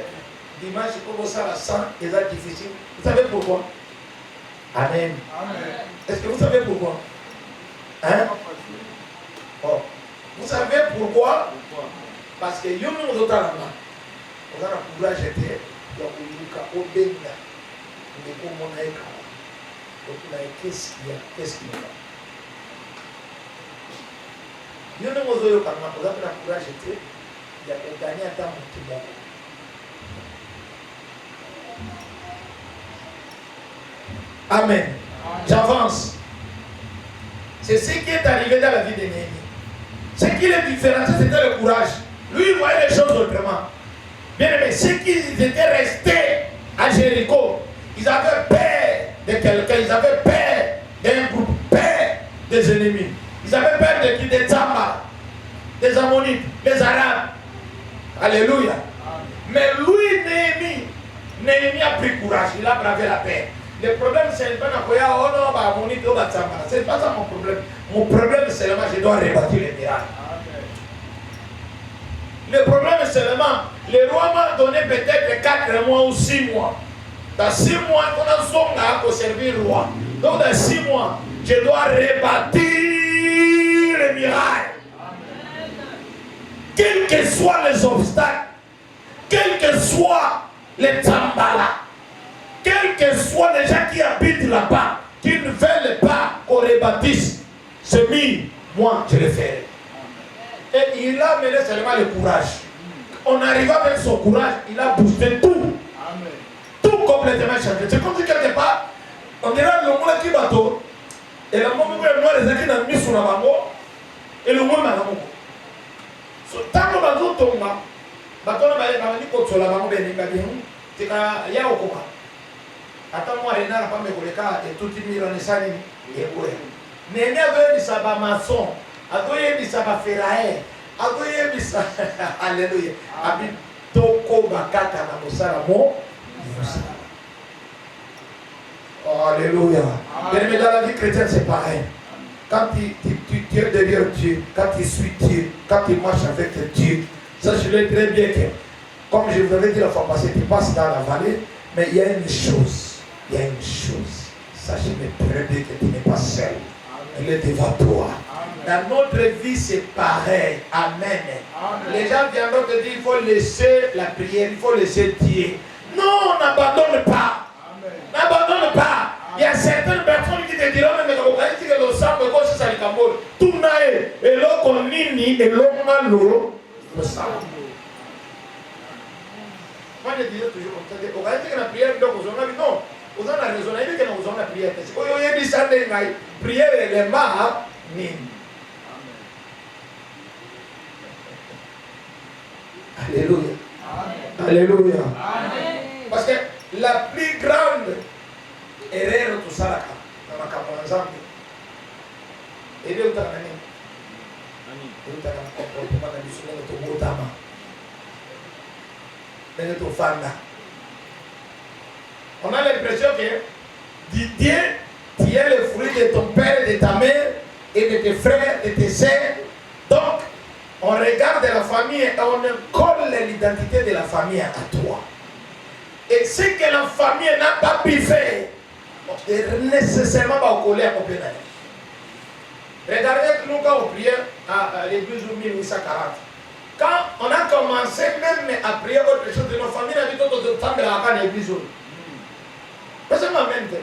dimanche, il commence à 100, et c'est difficile. Vous savez pourquoi? Amen. Amen. Est-ce que vous savez pourquoi? Hein? Oh. Vous savez pourquoi? Parce que nous nous autres là-bas, on a le courage de au Bénin. Mais comment on a écrit? Donc, qu'est-ce qu'il y a? Qu'est-ce qu'il y a? Nous nous avons le courage de gagner un temps pour tout. Amen. J'avance. C'est ce qui est arrivé dans la vie de Néhémie. Ce qui le différenciait, c'était le courage. Lui, il voyait les choses autrement. Bien aimé, ceux qui étaient restés à Jéricho, ils avaient peur de quelqu'un, ils avaient peur d'un groupe, peur des ennemis. Ils avaient peur de qui? Des Zamba, des Ammonites, des Arabes. Alléluia. Mais lui, Néhémie a pris courage, il a bravé la paix. Le problème, c'est pas Ammonite ou Zamba. Ce n'est pas ça mon problème. Mon problème, c'est seulement je dois rebâtir les miracles. Le problème, c'est seulement, le roi m'a donné peut-être 4 mois ou 6 mois. Dans 6 mois, on a songa pour servir le roi. Donc dans 6 mois, je dois rebâtir les miracles. Quels que soient les obstacles, quels que soient les Zambala, quels que soient les gens qui habitent là-bas, qui ne veulent pas qu'on rebâtisse ce mur, moi je le ferai. Et il a mené seulement le courage. On arriva avec son courage, il a boosté tout. Amen. Tout complètement changé. C'est comme si quelque part, on dirait le monde qui bateau, et le monde qui est noir, les gens qui ont mis sur la bango, et le monde m'a dit, tant que bateau tombe, bateau n'a dit que sur la bango, c'est qu'il y a au combat. Attends, moi, il n'a pas me collecter et tout le monde est sali. Néhémie avait dit ça va maçon, avait dit ça va ferraille, avait dit ça, alléluia. Abi toko bakata na mosala mo. Alléluia. Mais dans la vie chrétienne, c'est pareil. Quand tu es derrière Dieu, quand tu suis Dieu, quand tu marches avec Dieu, sachez-le très bien que, comme je vous avais dit la fois passée, tu passes dans la vallée, mais il y a une chose. Il y a une chose, sachez-le très bien que tu n'es pas seul. Il est devant toi. Dans notre vie, c'est pareil. Amen. Les gens viendront te dire qu'il faut laisser la prière, il faut laisser Dieu. Non, n'abandonne pas. N'abandonne pas. Il y a certaines personnes qui te diront mais que le sang de c'est ça le Cameroun. Tout naïe. Et l'eau qu'on nini et l'eau malo le sang. Moi je disais toujours On va dire que la prière, donc, vous en avez non. Vous en avez raison, il dit que nous avons la prière. Si vous avez dit ça, prière, elle est marre. Alléluia. Alléluia. Parce que la plus grande erreur de tout ça, dans ma campagne, et de l'autre année, on a l'impression que Dieu, tu es le fruit de ton père, de ta mère et de tes frères, de tes sœurs. Donc, on regarde la famille et on colle l'identité de la famille à toi. Et ce que la famille n'a pas pu faire, nécessairement va coller à mon pénal. Regardez que nous, quand on priait à l'église de 1840, quand on a commencé même à prier autre chose de nos familles, on a dit que nous sommes dans l'église. Personne n'a même fait.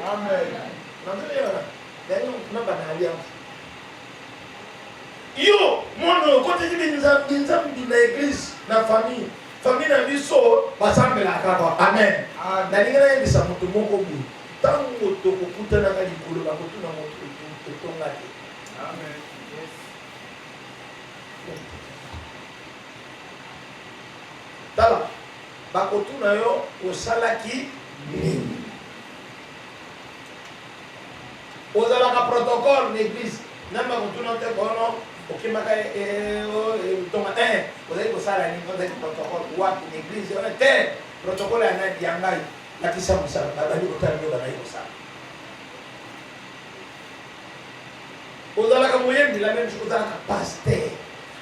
Yo, moi, quand tu dis nous sommes dans l'église, dans la famille n'a dit ça, va s'embêter la carte. Amen. La ligne est de ça, mon tout mon cobu. Tant que tu as un peu de boulot, tu as un peu de Amen. Yes. Tala, bakotuna yo osalaki nini? Ozalaka protocole l'église. Namba kotuna te kono okimaka tonga ozali kosala nini ozali protocole wapi l'église on te protocole anadi yangai lakisa musala babali kotala nyo banayi kosala. Ozalaka moyebi la même chose avec pasteur.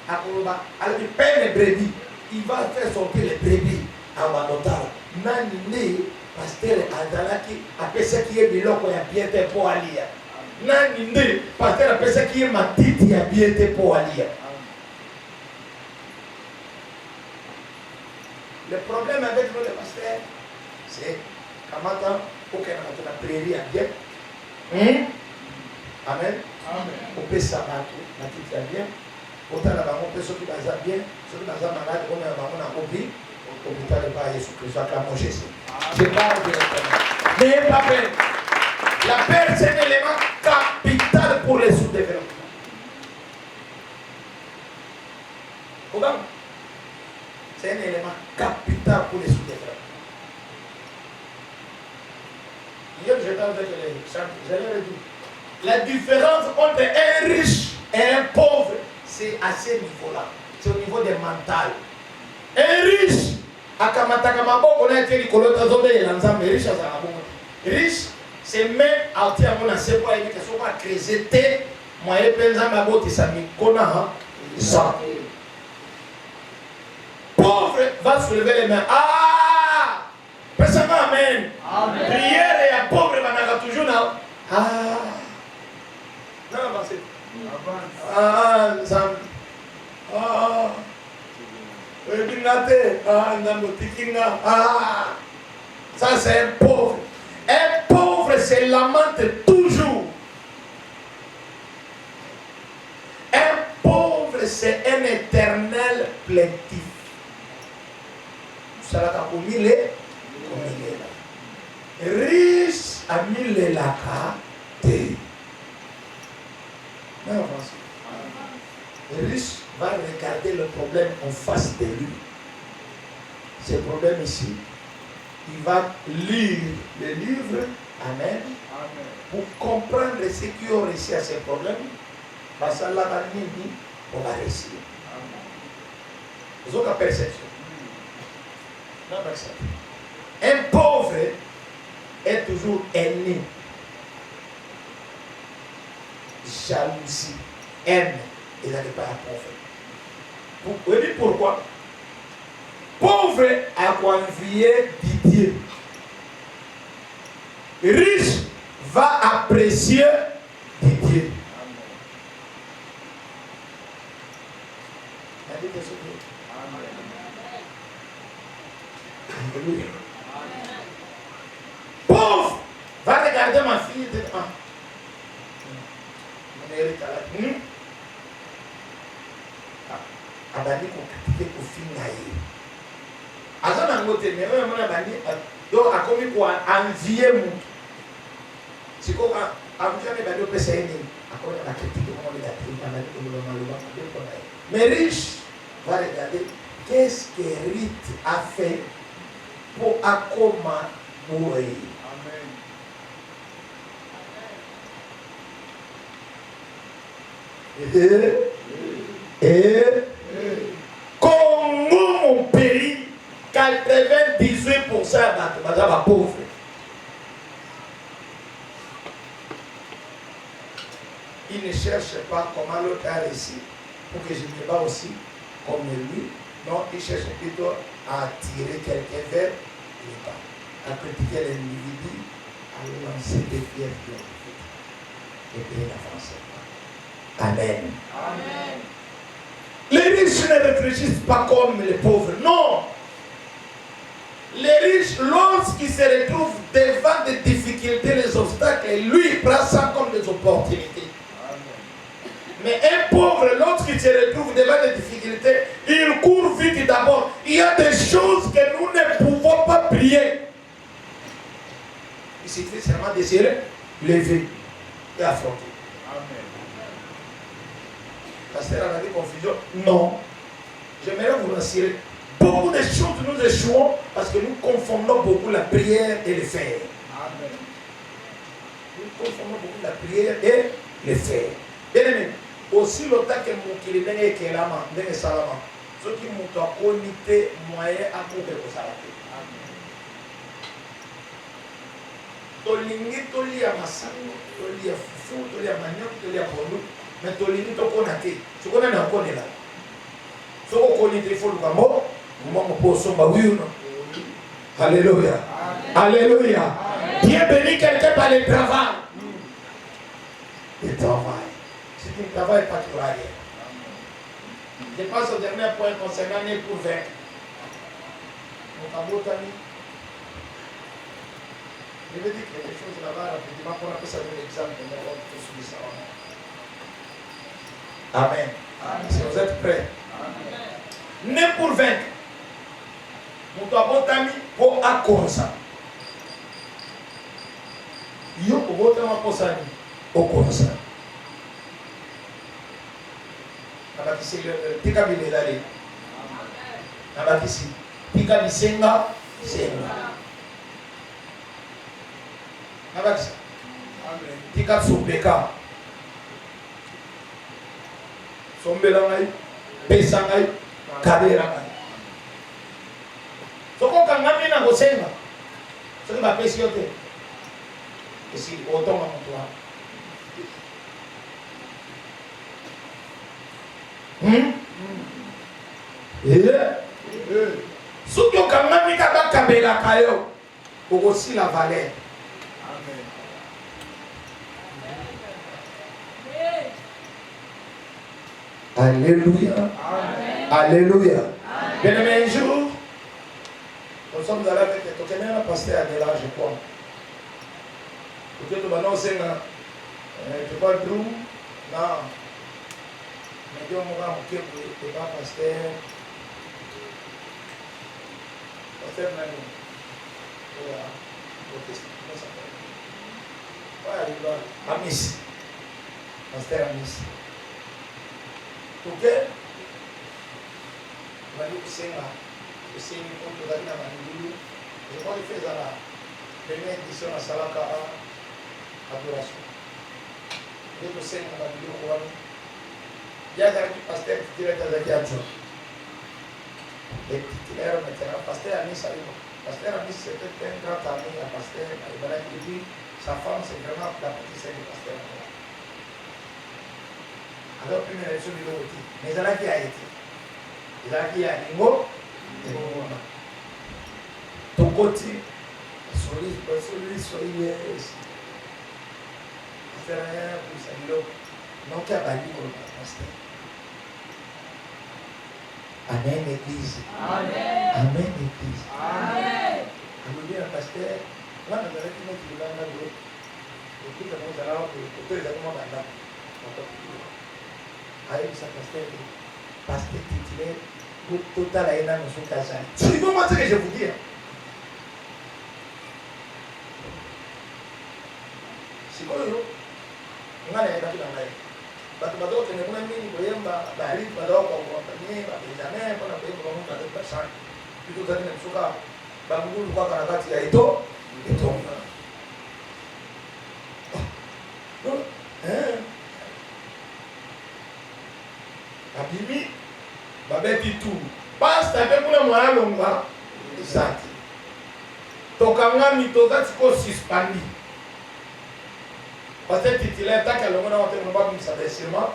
Alors il paie les brebis, il va faire sortir les brebis à Manotala. Nani pasteur Adalaki après ce qui est biloko ya piété pour alia. Nani pasteur après ce qui est matiti ya piété pour alia. Le problème avec nous les pasteurs, c'est comment pour que notre prairie a bien. Amen. On peut s'abattre, la petite va bien. Autant là-bas, on peut ceux qui vont bien, ceux qui vont malade, on est en hôpital, l'hôpital n'est pas Jésus-Christ, acclamons Jésus. Je parle de l'éternel. N'ayez pas peur. La peur, c'est un élément capital pour les sous-développements. Comment? C'est un élément capital pour les sous-développements. Hier, j'étais avec les chants, j'allais dire. La différence entre un riche et un pauvre, c'est à ce niveau-là. C'est au niveau des mental. Un riche, riche, c'est même à dire mon ancien pour éviter que ce soit créé. Moi, je pense à ma beauté, ça me ça. Pauvre va se lever les mains. Ah! Personne, amen. Prière et à pauvre, il toujours là. Ah! Non, avancez. Ah, Nzam. Ah. Ah. Ça, c'est un pauvre. Un pauvre se lamente toujours. Un pauvre, c'est un éternel plaintif. Ça l'a commis les riche a mis les lacats. Le riche va regarder le problème en face de lui. Ce problème ici, il va lire le livre, amen, pour comprendre ce qui ont réussi à ces problèmes. Parce que là, on va réussir. Vous avez une perception. Un pauvre est toujours ennemi. Jalousie, haine, il n'arrive pas à pauvre. Vous voyez pourquoi? Pauvre a convié Didier. Riche va apprécier Didier. Pauvre va regarder ma fille et dire abali ko critiquer ko fingaye Azana ngote mais on a bandi donc a commis pour envier mon. C'est quoi envier les bandi au PCN a commis la critique comment il a pris dans la vie de l'homme. Mais riche va regarder qu'est-ce que Rite a fait pour Akoma mourir. Et Congo, mon pays, 98% de pauvre. Il ne cherche pas comment l'autre a réussi pour que je ne pas aussi comme lui. Non, il cherche plutôt à attirer quelqu'un vers le bas, à critiquer l'individu, à lancer des pierres et bien avancer. Amen. Amen. Les riches ne réfléchissent pas comme les pauvres. Non. Les riches, lorsqu'ils se retrouvent devant des difficultés, les obstacles, lui il prend ça comme des opportunités. Mais un pauvre, lorsqu'il se retrouve devant des difficultés, il court vite d'abord. Il y a des choses que nous ne pouvons pas prier. Il suffit seulement de se lever et affronter. Amen. Pasteur a dit confusion. Non. J'aimerais vous rassurer. Beaucoup de choses nous échouons parce que nous confondons beaucoup la prière et le faire. Amen. Nous confondons beaucoup la prière et le faire. Bien aimé, aussi longtemps que mon kilomètre est là, dans le salama, ceux qui m'ont connecté moyen à couper au salama. Tolingi toli ya masango, toli ya fufu, toli ya manioc, toli ya pondu, mais tolingi to konate. Tu connais na konela. So ko konite fo lukamo, mo po somba oui ou non. Alléluia. Alléluia. Dieu bénit quelqu'un par le travail. Le travail. Si tu ne travailles pas, tu vas rien. Je passe au dernier point concernant les pour vaincre. Mon tableau tani. Je vais dire quelque chose là-bas rapidement pour appeler ça un exemple de mon homme tout celui ça. Amen. Si vous êtes prêts. Né pour vaincre. Mon tableau tani pour accorder. Yo pour votre maposani au corsa. Nabakisi tika bilelale. Nabakisi tika bisenga senga. Nabakisi tika supeka. Sombela ngai, pesa ngai, kadera ngai. Soko kangami na gosenga. Soko ba pesi yote. Esi otonga mutwa. Soki okangami kaka kabelaka yo okosila valeur. Alléluia. Alléluia. Bien aimé, un jour, nous sommes allés avec le pasteur Adela, je crois. Peut-être maintenant c'est tu vois le trou, non. Mais Dieu m'a dit que tu n'es pas pasteur. Pasteur Nani. Voilà. Comment ça s'appelle? Ouais, Amis. Pasteur Amis. Ok? On va dire que c'est une compte de la Mandoulou. Je crois qu'il fait la première édition à Salaka adoration. Dès que c'est une Mandoulou, il y a un pasteur qui dirait à Zaki Adjo. Les titulaires maintenant, pasteur Amis, pasteur Amis, c'était un grand ami à pasteur. Et puis, sa femme, c'est vraiment la petite sœur du pasteur. Alors, première élection de l'autre, mais il y a qui a été. Il y a qui a Ningo, et bon, ton côté, celui, c'est rien pour ça, non, qui a battu pour le pasteur. Amen, Église. Amen. Amen, Église. Amen. Alléluia, pasteur. Là, nous avons dit que nous avons dit et puis, nous allons dire que nous avons dit avec sa pasteur titulaire, Total a une notion d'agent. Suivez-moi ce que je vous dis. C'est quoi le on a les gars là. Parce que maintenant, on est vraiment mis pour y aller, bah, aller, bah, là, on va venir, bah, les années, on a payé pour nous, bah, des personnes. Puis tout à l'heure, même souka, bah, nous, nous, quoi, quand on a tiré et tout, non, hein? Abimi, bah, bête tout. Parce que avec nous, moi, on va, exact. Donc, on a mis tout ça, c'est quoi, suspendu. Parce que titulaire, tant qu'elle a un pas mis ça décemment,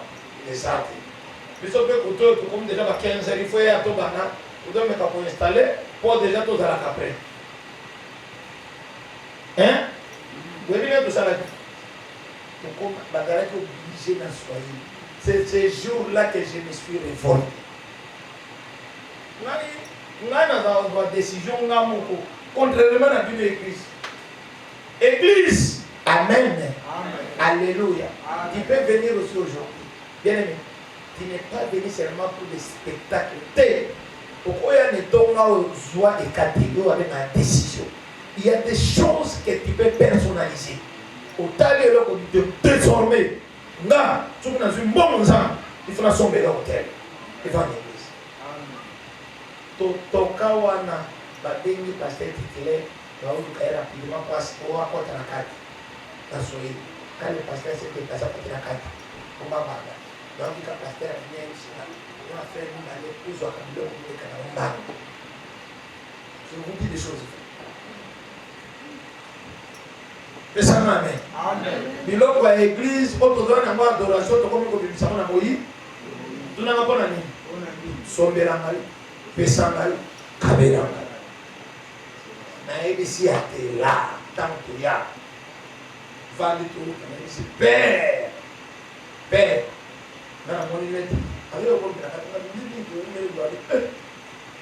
il est sorti. Puis on peut écouter, comme déjà 15 heures, il faut y aller à tout bana, vous devez mettre pour installer, pour déjà tout à la capre. Hein? Vous avez vu tout ça là? Donc, comme Bagara est obligé d'en soigner. C'est ce jour-là que je me suis révolté. Nous avons une décision, contrairement à l'église. Église! Amen. Amen. Alléluia. Amen. Tu peux venir aussi aujourd'hui. Bien aimé, tu n'es pas venu seulement pour des spectacles. Pourquoi il y a des dons joie et catégories avec ma décision? Il y a des choses que tu peux personnaliser. Au talent de désormais, là, tu es dans une bonne zone, il faut somber l'hôtel devant l'église. Ton cas, on a des pasteurs titulaires, on va rapidement passer au rapport à la carte. Quand le pasteur s'est déplacé pour la carte, on va voir. Donc, le pasteur a venu ici, on a fait une année pour voir comme le Canada. Je vous dis des choses. Mais ça m'a amené. Mais là, pour l'église, autre chose, on a adoration, comme on dit, ça m'a amené. Tout n'a pas amené. Somberangal, Pesangal, Kaberangal. Mais ici, à là, tant qu'il y a. Va du tout, c'est Père, Père. Maintenant, mon il est dit, allez au monde de la carte,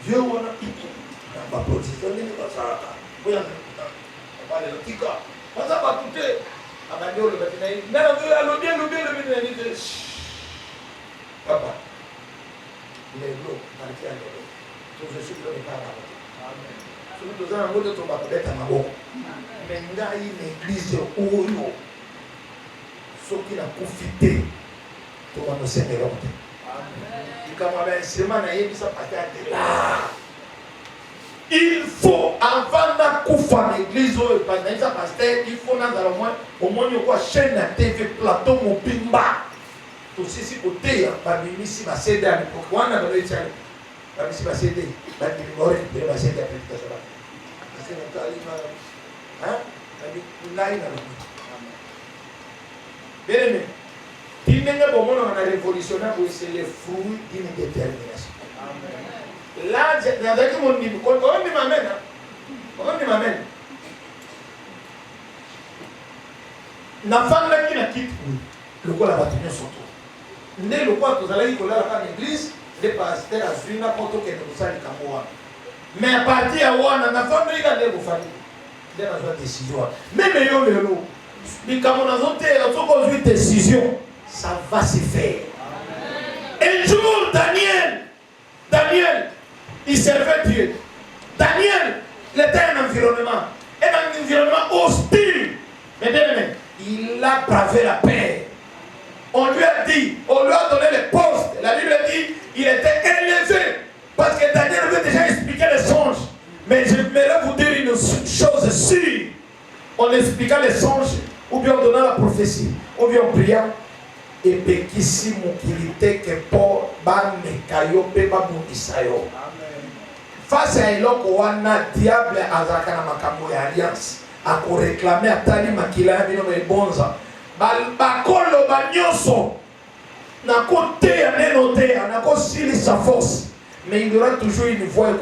Dieu, on a pas protesté, on est comme ça. Oui, on va aller au Tika. On va pas tout faire. On va dire le bâtiment. Non, le bien, le bien. Papa, il est l'eau, il est l'eau. Donc je suis le pas là. Surtout dans un mot de ton papa, bête à ma boue. Mais il y a une église où ceux qui l'ont profité, tout le monde s'est mélangé. Il faut, avant de l'église, il faut au moins une chaîne à TV, plateau, mon bimba. Tout ceci côté, parmi ici, ma cédé à l'époque. On a donné ça. Parmi ici, ma cédé. Parmi ici, ma cédé à l'époque. Hein? Bien aimé, il n'est pas bon on a révolutionné pour c'est le fruit d'une détermination. Là, avec mon niveau, on m'amène. On m'amène. La femme qui n'a quitté, le quoi la bâtiment surtout. Né le quoi, vous allez y coller à l'église, les pasteurs à suivre n'importe quel de vous allez camoua. Mais à partir de là, la femme qui a des vous famille. Il y a une décision. Même les Camerounais, une décision, ça va se faire. Un jour, Daniel, il servait Dieu. Daniel, il était un environnement hostile. Mais bien aimé, il a bravé la paix. On lui a dit, on lui a donné les postes. La Bible dit, il était élevé. Parce que Daniel avait déjà expliqué les songes. Mais j'aimerais vous dire une chose sûre. On expliqua les songes, ou bien on donna la prophétie, ou bien on pria. Et Bekissi Mukilite que pour Ban Mekayo Peba Mukisayo. Face à Eloko Wana, diable Azakana Makambo et Alliance, à réclamer à Tali Makila Mino Bonza. Bakolo Banyoso, n'a côté à l'énoté, n'a qu'aussi sa force. Mais il y aura toujours une voix et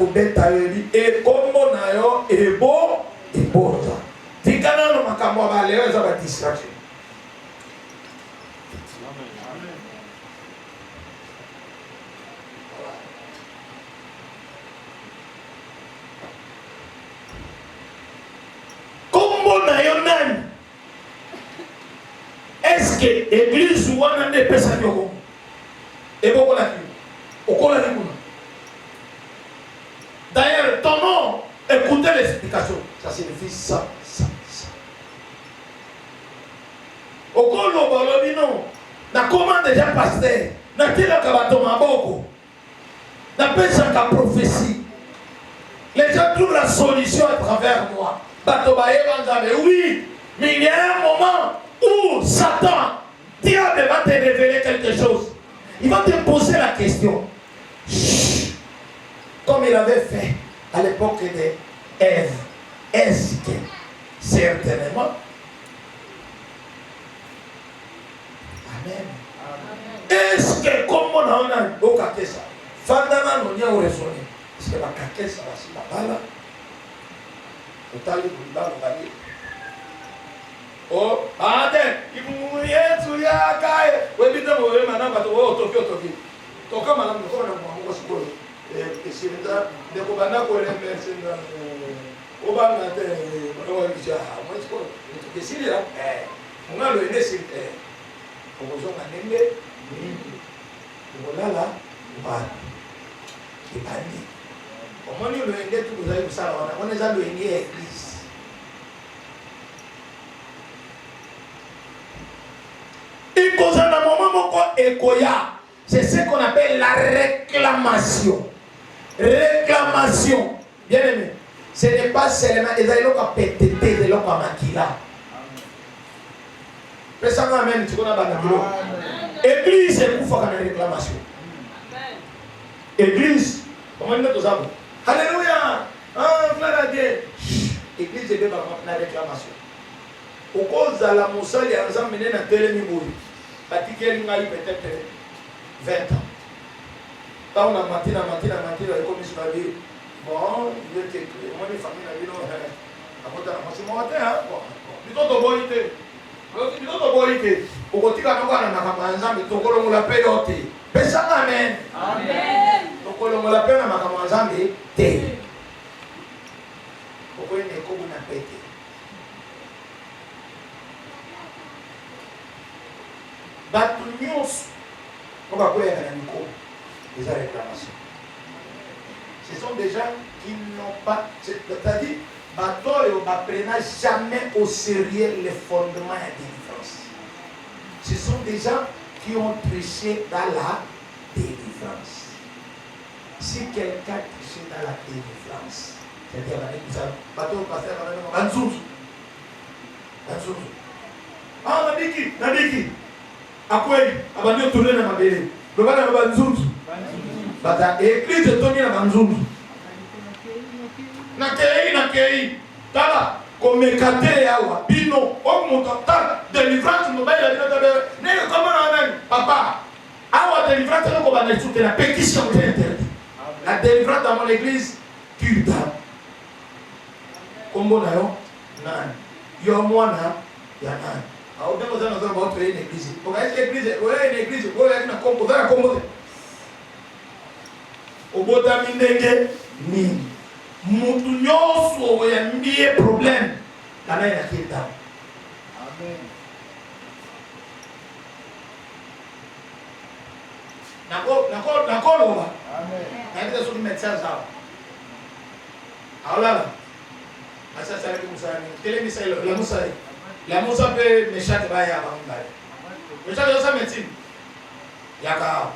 comme on a et beau et beau. Tigana no Makambo Baleo, ça va distraction. Est-ce que l'église ou un des personnes et beaucoup la vie au col à non. Na comment déjà pasteur. Na tela kabato maboko. Na pesa ka prophétie. Les gens trouvent la solution à travers moi. Bato baye banzabe. Oui, mais il y a un moment où Satan, diable va te révéler quelque chose. Il va te poser la question. Chut, comme il avait fait à l'époque de Ève. Est-ce que certainement? Amen. Est-ce que comme on a au kakesa, fandana no nya raisonner. Est-ce que la kakesa va se la bala? Otali bulba ngani. Oh, ade, imuye tuya kai. We bita mo we manamba to o toki. Toka manamba ko na mo sikolo. Esinda de ko bana ko le mersinda. Obanga te no bija, mo sikolo. Que si là, on a le nez okuzonga ndenge mingi okolala ebandi omoni loyenge tukuzali kosala wana wana eza loyenge ya eglise ikozala moment moko ekoya. C'est ce qu'on appelle la réclamation. Réclamation. Bien aimé, ce n'est pas seulement ezalaka pétété eloko makila. Personne amen, tu connais pas Église, c'est pour faire une réclamation. Église, comment on dit tout ça? Alléluia! Ah, gloire à Dieu. Église, c'est pour faire une réclamation. Au cause de la moussa, il y a un homme qui a été mourir. Il y a peut-être 20 ans. Quand on a menti, il a commis sur la vie. Bon, il était écrit. Moi, les familles, la vie, non. C'est mon matin, bon. Il faut te voir. Bitoto boyite okotika nokana makambo nzambe tokolongola pe yote pesa amen amen tokolongola pe na makambo nzambe te okoyende kobu na pete batu nyonso obakoyaka na mikolo eza réclamation. Ce sont des gens qui n'ont pas, c'est-à-dire Bateau ne jamais au sérieux les fondements de la délivrance. Ce sont des gens qui ont triché dans la délivrance. Si quelqu'un triche dans la délivrance, c'est-à-dire bateau pasteur Banzouzou. Ah, Nabiki. Akweli, abandi tourner na mabele. Le bana na Banzouzou. Bata église Tony na Banzouzou. Nakei tala komekate yawa bino omuta délivrance mobile ya bino ne comment amen papa awa délivrance ko ba na soutenir la pétition de interdit la délivrance dans mon église culta kombo na yo nani yo mwana ya nani au demo za nazo ba autre église pour église une église ko ya na kombo za kombo obota mindenge ni mutu nyonso ya mbie problème kana ina kita. Amen. Nako loba. Amen. Na ndio sio médecin sawa. Aolala. Asa sasa ni musani. Tele misai la musai. La musa pe meshate baya ba mbali. Meshate yosa médecine. Yaka.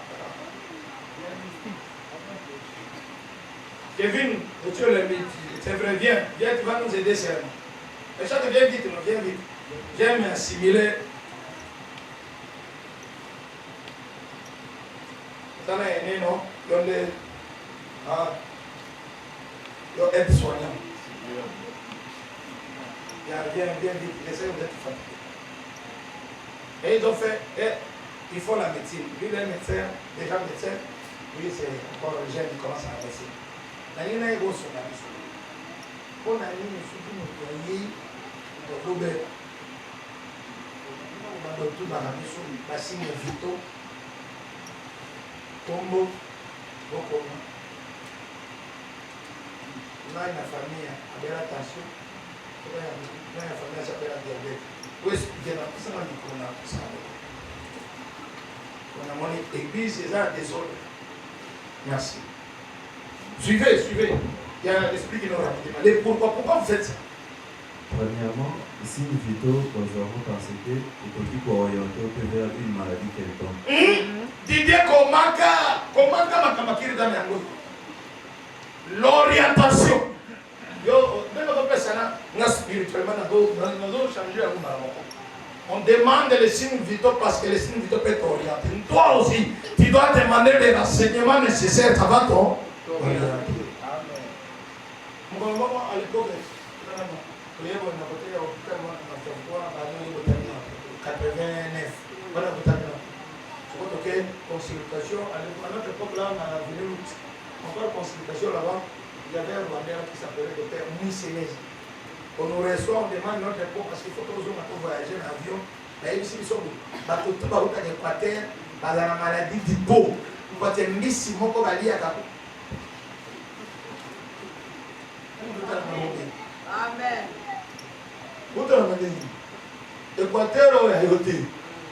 Kevin, tu le dit, c'est vrai, viens, tu vas nous aider seulement. Mais ça devient vite, viens vite. J'aime assimiler. Ça n'a rien, non? Il aide soignant. Viens vite, laissez-vous d'être fatigué. Et ils ont fait, il faut la médecine. Lui, il est médecin, déjà médecin. Lui, c'est encore le jeune qui commence à la médecine. Nalina ego so na biso. Ko na nini futu mo toyi to dobe. Ba do tu ba na biso ba sinye vito. Tombo boko. Na famille abela tension. Na famille ça pela diabète. Où est-ce que na ça na dikona ça. On a mon église c'est ça désordre. Merci. Suivez. Il y a un esprit qui nous rapidement. Pourquoi vous faites ça? Premièrement, les signes vitaux causeront parce que les petits orientés vers une maladie quelconque. Didier Komaka makamakiri dans yango. L'orientation. Yo, même quand personne n'a spirituellement n'a changer à vous. On demande les signes vitaux parce que les signes vitaux peuvent t'orienter. Toi aussi, tu dois demander les renseignements nécessaires avant ton orienter. Amen. À l'époque, consultation, à notre époque là, on a venu encore consultation là-bas, il y avait un Rwandais qui s'appelait le père Moussélez. On nous reçoit, on demande notre époque parce qu'il faut que nous voyager en avion. Mais ici, ils sont tout le temps d'Équateur, dans la maladie du pot. Vous voyez, Missi, mon corps va lier à Kakou. Amen. Vous avez Équateur, il y a yoté.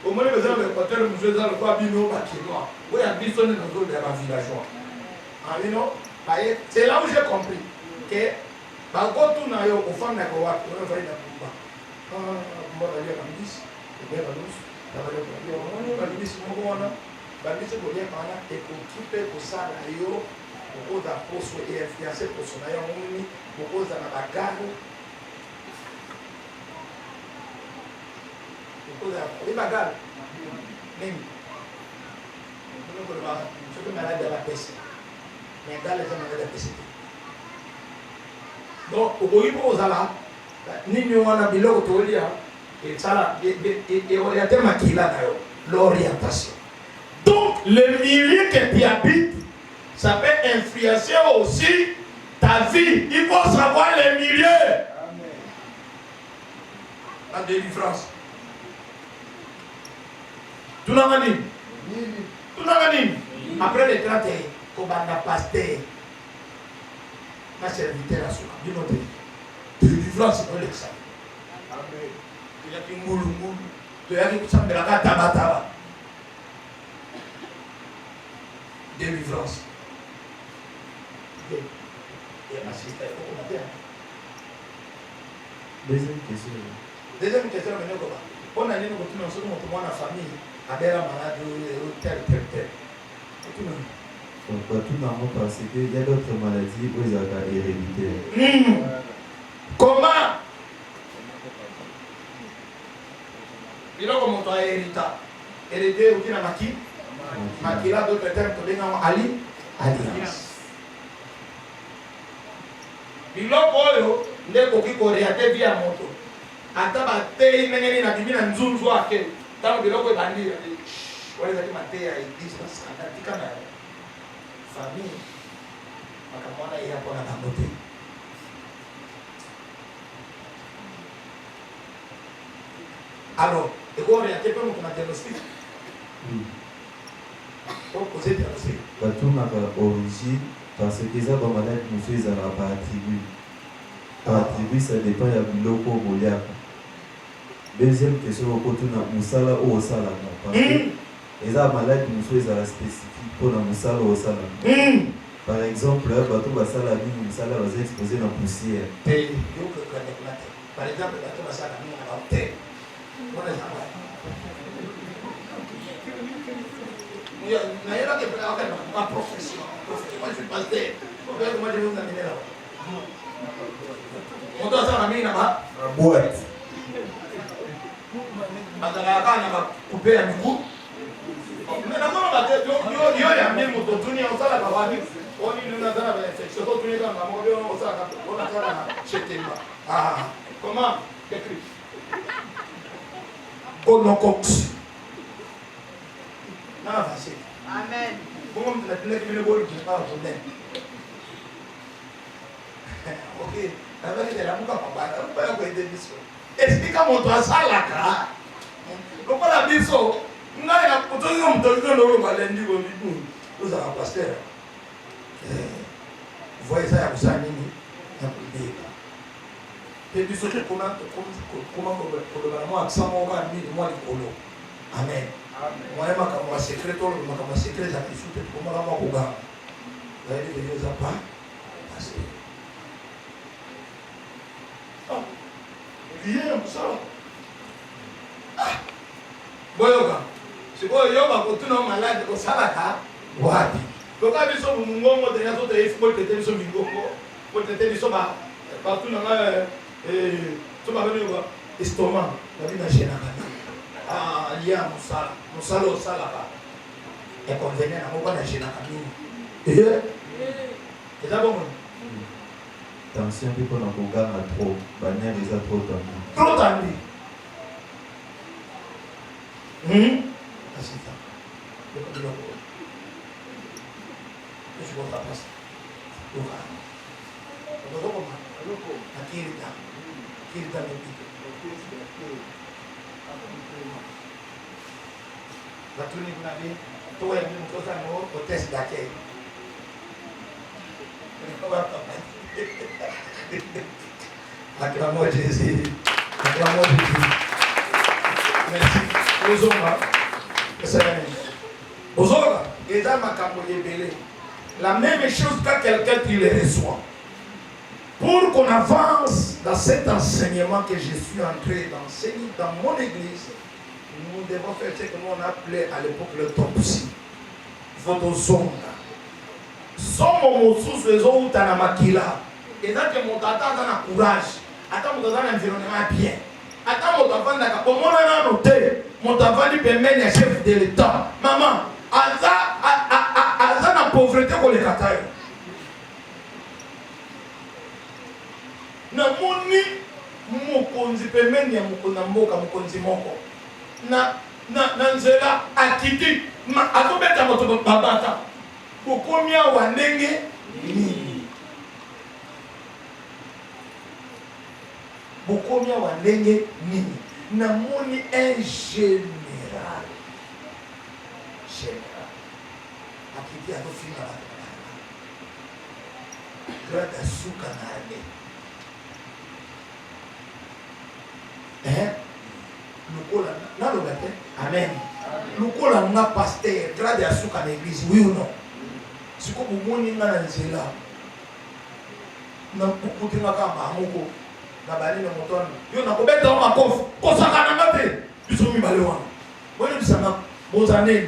Au moins, les gens de l'Équateur, nous faisons le quoi, bino, bakinois. Oui, il y a bison dans nos villageois. C'est là où j'ai compris que, quand tout n'a eu au fond de la Coa, on a fait la Pouba. On va aller à Bandis, et bien Bandis, on va aller à Bandis, on va aller à Bandis, et pour tout le monde, ça, yo, pour cause poste et influencer pour son aïe, pour cause de la bagarre. Les bagarres, même. Je suis malade de la peste. Mais dans les gens malades de la peste. Donc, au bout de ça, nous avons un bilan autour et orienté l'orientation. Donc, le milieu que tu habites, ça peut influencer aussi ta vie. Il faut savoir le milieu. La délivrance. Tout le monde. Après les 30 ans, comme on a pasteur, ma serviteur a souffert d'une autre vie. Délivrance, c'est pas l'examen. Amen. Tu as qui moulou, tu as qui s'en met la taba. Délivrance. Et assisté au commentaire. Deuxième question. Deuxième question, mais comment? On a dit que nous sommes dans la famille. Avec la maladie, tel. Tout normalement parce qu'il y a d'autres maladies où ils ont héréditaire. Comment? Il a comme on doit hériter. Hériter ou bien la maquille. Maquille là, d'autres termes, tu viens à Ali. Alliance. Il a pour eux, les coquilles coréatés via moto. Attends, il y a une zone soit que. Dans le bureau, il va dire, on les a dit, maté à l'église, parce qu'on a dit, quand même, famille, on a dit, on a dit, alors, et quoi, on a dit, on a diagnostic. Pour poser diagnostic. Tout n'a pas origine, parce que ça, dans ma lettre, nous faisons par attribut. Par attribut, ça dépend de l'eau moliaque. Deuxième question, quand on a Moussala ou Osala, parce que les malades nous sont spécifiques pour la Moussala ou Osala. Par exemple, bateau Basala, Moussala va exposer dans la poussière. Par exemple, bateau Basala, on va terre. Il y a qui ma profession. Moi, je suis pasteur. Moi, je vais vous amener là. On doit s'en amener là-bas. Boîte. Badalaka na couper à migou. Mais na mama bate yo ya mimi mototuni osala bababi. Oni nuna zana ba infection to tuni kama mo yo osala ko na sala chetemba. Comment écrit? Gonocox. Na facile. Amen. Bon la télé qui me bol qui pas problème. OK. Avec de la muka papa, on peut avoir des missions. Explique-moi toi ça là. Comme la biso, nous avons un pasteur. Vous voyez ça, vous savez, et puis surtout, comment Amen. Moi, je suis secret, je suis secret, je suis secret, bien mosala boyoka sikoyo yo bakotuna malade kosalaka wapi loka biso mungongo te nyaso te ifo tete biso mingongo po tete biso batuna nga so babeni ba estomac babi na gena kana lia mosala osalaka ekonvenir nango bana gena kamini eza bongo tension mpe mpona koganga trop banière eza trop tendu trop tendu asita biloko esikota pasi loka okozokoma akirita mepike batuni kunabi toyambi mutosano otest d'accueil acclamons Jésus. Acclamons Jésus. Merci. Ozonga. Ozonga. Et dans ma camouille, la même chose quand quelqu'un qui les reçoit. Pour qu'on avance dans cet enseignement que je suis en train d'enseigner dans mon église, nous devons faire ce que nous on appelait à l'époque le topsy. Vodozonga. Somo mosusu ezouta na makila ezake moto ata aza na courage ata moto aza na environnement bien ata moto avandaka komona nano te moto avandi pembeni ya chef de l'état mama aza na pauvreté koleka ta yo namoni mokonzi pembeni ya mokonzi na mboka mokonzi moko na nzela akiti azobeta moto babata bokomi awa ndenge nini bokomi awa ndenge nini namoni un général akiti azofinga bato grade asuka na ane lokola naloba te amen lokola nga pasteur grade asuka na église oui ou non siko bomoni nga na nzela na kukutingaka moko na balina motoana yo nakobeta o makofi kosaka na te biso mibale wana boye bisanga bozaneni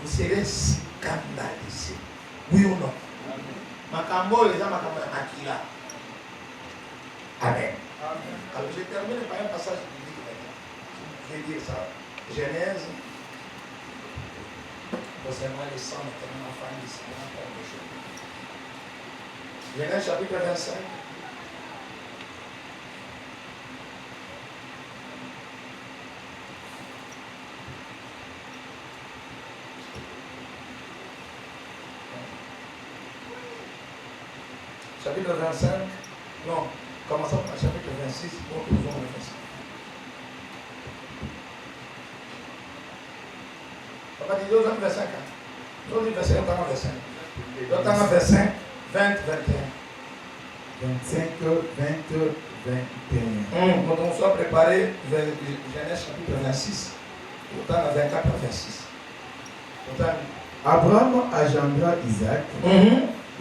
vous serez scandalisé oui ou non makambo oyo eza makambo ya makila amen alors je termine par un passage biblique maintenant je vais dire ça Genèse concernant les sangs maintenant en famille ici Genèse chapitre 25 chapitre 25 non commençons par chapitre 26 pour que nous ayons le 26 papa dit 2 ans verset 5 2 ans verset 5 2 ans verset 20, 21. 25, 20, 21. Quand on soit préparé, Genèse chapitre 26, autant à 24 à 26. Abraham engendra Isaac.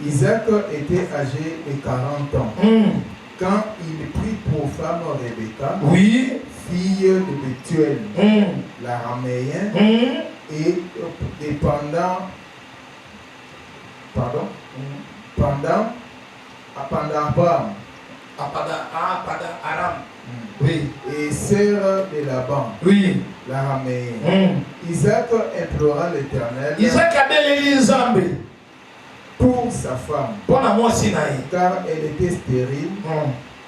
Isaac était âgé de 40 ans. Quand il prit pour femme Rebecca, oui, fille de Bethuel, l'araméen, et pendant Aram, oui, et sœur de Laban, oui, l'araméen. Isaac implora l'Éternel. Isaac a belé pour sa femme, car elle était stérile,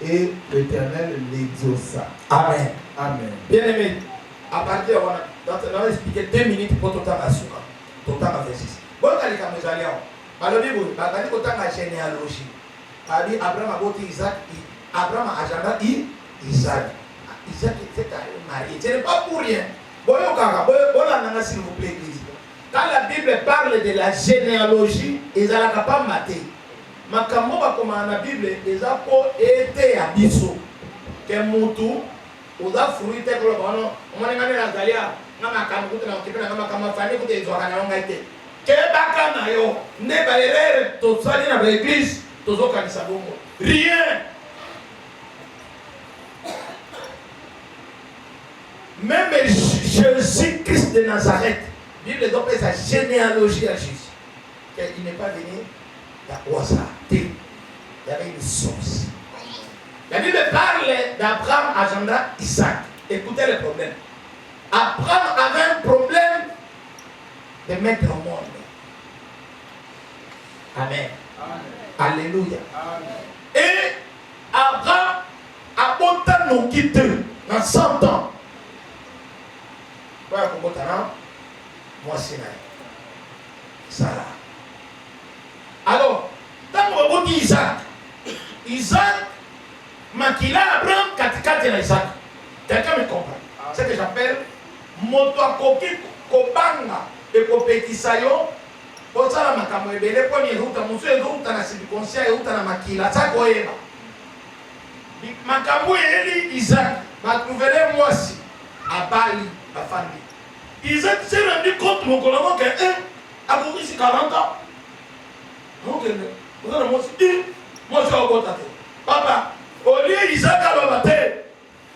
et l'Éternel l'exauça. Amen. Amen. Bien aimé, à partir on va expliquer 2 minutes pour tout temps à Souka, tout temps à 26. Bon, quand les caméras alors, il y a une généalogie. Abraham a voté Isaac, Abraham a agenda Isaac. Isaac était marié. Ce n'est pas pour rien. S'il vous plaît, église. Quand la Bible parle de la généalogie, ils n'ont pas maté. Mais quand on a la Bible, ils ont été à Bissau. Que Moutou, ils ont fruit de l'eau. On a dit la Galia, on a kebaka na yo nde balelere tozali na baeglise tozokanisa bongo rien Même Jésus-Christ de Nazareth, Bible appelle sa généalogie à Jésus. Il n'est pas venu au hasard. Il y avait une source. La Bible parle d'Abraham, agenda, Isaac. Écoutez le problème. Abraham avait un problème de mettre au monde. Amen. Amen. Alléluia. Amen. Et Abraham a monté nos quitteux dans 100 ans. Voilà comment moi c'est Sarah. Alors, quand on dit Isaac, Makila Abraham katikati na Isaac. Quelqu'un me comprend? C'est ce que j'appelle motoakoki kobanga et kopetisayo. Pour ça la makambo ebele poni eruta musu eruta na circoncis eruta na makila. Ça koyeba. Makambo eli Isaac va trouver moi si abali bafandi. Isaac s'est rendu compte mon collègue que a couru ici 40 ans. Donc moi je suis au côté. Papa, au lieu Isaac a le matin,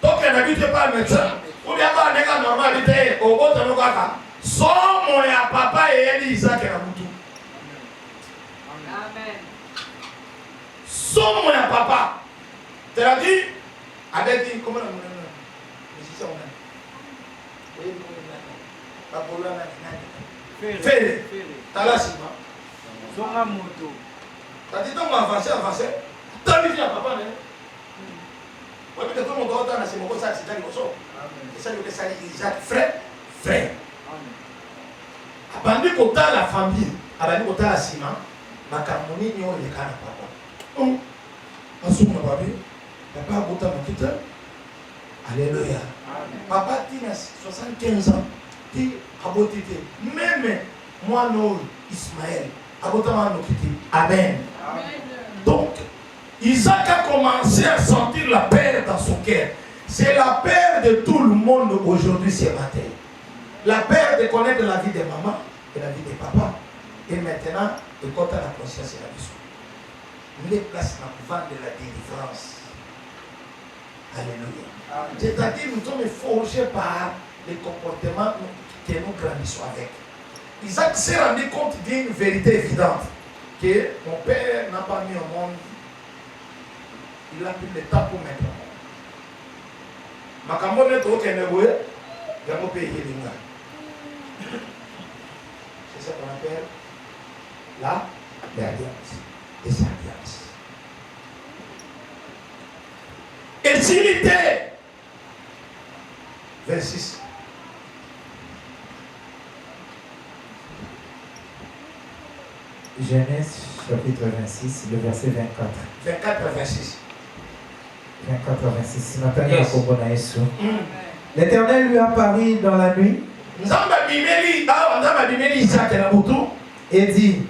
donc il n'habite pas le médecin. Ou bien pas un gars normalité, au côté de nos gars. Son mon papa et Isaac et Aboutou. Amen. Son mon papa. Tu l'as dit? Avec dit, comment on a musicien on a. Fais-le. T'as la cima. Zonga moto. T'as dit donc on va avancer. T'as vu à papa, hein? Oui, mais tout le monde doit dans la cima, ça c'est dans le sol. Et ça, il ça Isaac, frère. Abandi kota la famille, abandi kota la cima, makamoni ni on les kana papa. Oh, asuma babi, papa kota makita. Alléluia. Papa tina 75 ans, ti abotité. Même moi non Ismaël, abotama no kiti. Amen. Donc Isaac a commencé à sentir la paix dans son cœur. C'est la paix de tout le monde aujourd'hui, ce matin. La paix de connaître la vie de maman et la vie de papa. Et maintenant, de compter la conscience et la vie. Les places dans le vent de la délivrance. Alléluia. C'est-à-dire nous sommes forgés par les comportements que nous grandissons avec. Isaac s'est rendu compte d'une vérité évidente. Que mon père n'a pas mis au monde. Il a pris le temps pour mettre au monde. Makambo ne to kenebwe, yango pe yelinga. C'est ça qu'on appelle l'alliance. Des alliances. Et s'il était, 26. Genèse chapitre 26, le verset 24. 24 à 26. 24 à 26. Yes. L'Éternel lui apparut dans la nuit et dit,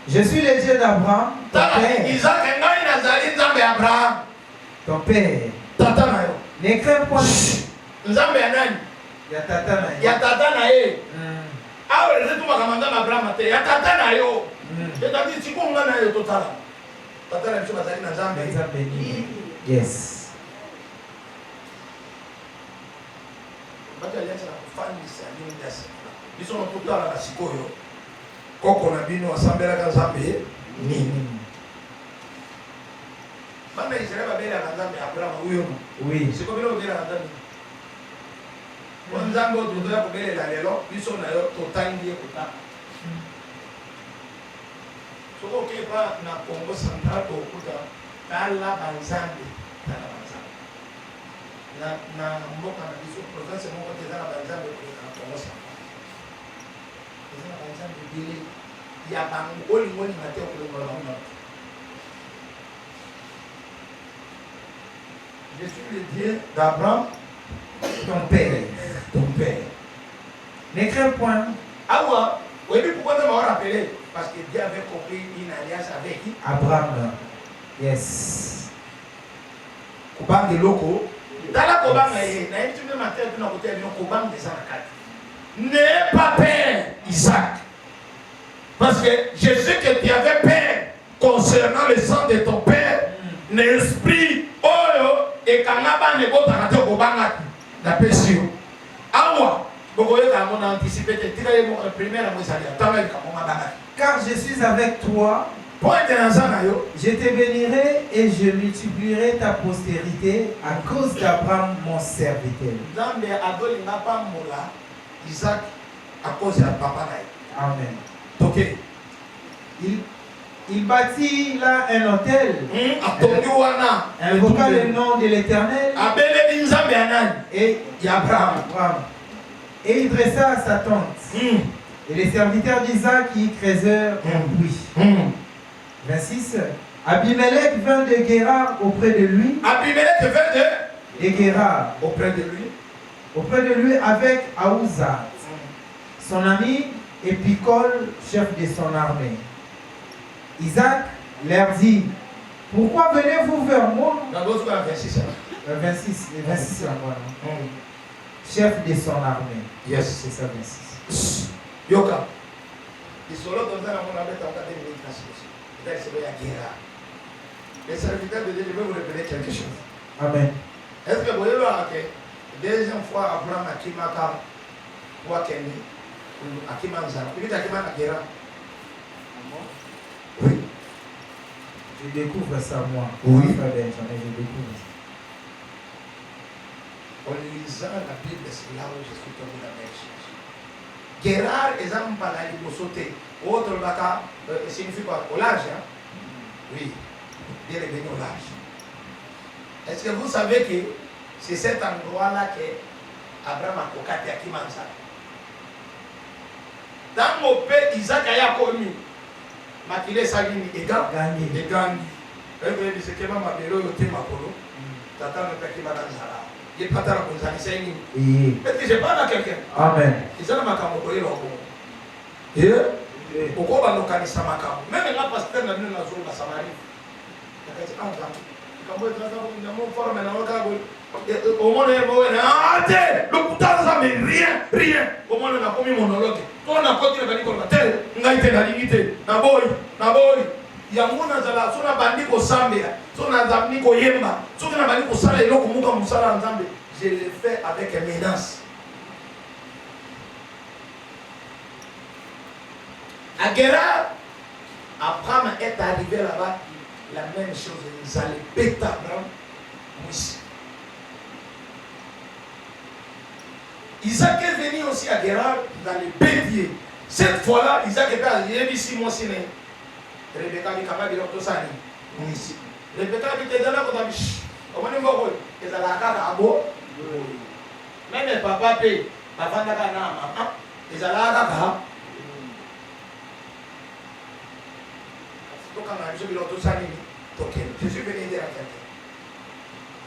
je suis le Dieu d'Abraham, ton père. Ne crains point. Yes. Oui. Na mboka na biso province moko te za na banzambe na Congo Central. Eza na banzambe bile ya bangoli ngoli mate okolongola bango. Je suis le Dieu d'Abraham, Ton père. Ne crains point. Ah ouais, oui, pourquoi tu m'as rappelé? Parce que Dieu avait compris une alliance avec qui? Abraham. Yes. Kubang de loko. Dans la Kobang, n'aie pas peur, Isaac. Parce que je sais que tu avais peur concernant le sang de ton père, l'esprit, Oyo, et Kanaba Nebo Tarato Kobanga, la péché. Car je suis avec toi, je te bénirai et je multiplierai ta postérité à cause d'Abraham mon serviteur. Amen. Il bâtit là un autel, invoqua le nom de l'Éternel et il dressa sa tente. Et les serviteurs d'Isaac y creusèrent un puits. 26. Abimelech vint de Guérar auprès de lui. De Guérar auprès de lui avec Aouzat, son ami, et Picol, chef de son armée. Isaac leur dit, pourquoi venez-vous vers moi? 26 là, voilà. Chef de son armée. Yes. C'est ça, 26. Yoka. Les serviteurs de Dieu, je vais vous révéler quelque chose. Amen. Est-ce que vous voyez là que deuxième fois Abraham a Kimaka ou a Kenny ou a Kimanzara? Il dit à Kimaka Gera. Oui. Je découvre ça moi. Oui. Je découvre ça. En lisant la Bible, c'est là où je suis tombé dans la même chose. Guérard, exemple, par la sauter. Autre baka signifie quoi? Au large, hein? Oui. Dieu est venu au large. Est-ce que vous savez que c'est cet endroit-là que Abraham a cocaté à Kimanzara? Dans mon père, Isaac a connu. Makile Salini et Gangi. C'est que ma bélo yote makolo. Tata me peki Manzara. Il pas la Konzani Saini. Est-ce que j'ai pas là quelqu'un? Amen. Ils ont makamoto et logo. Et au quoi va localiser makamo? Même là pasteur n'a venu dans la zone de Samarie. Au moins, le putain, ça mais rien. Au moins, on a commis monologue. On a continué à dire qu'on a tel, on a été dans l'unité. Naboy. Yamuna zala, so na bandi ko sambia, so na zamni ko yemba, so na bandi ko sala ilo ko muka musala nzambe. Je le fais avec menace. À Guérar, Abraham est arrivé là-bas, la même chose, ils allaient péter Abraham. Oui. Isaac est venu aussi à Guérar dans les béliers. Cette fois-là, Isaac était arrivé ici, moi, Siné. Rebecca dit qu'il y a tout ça. Rebecca dit que dans la vie, comment on va voir? Et ça la carte à beau. Même papa paye, papa n'a pas d'âme. Et ça la carte à. Donc quand on a vu tout ça, je suis venu dire à quelqu'un.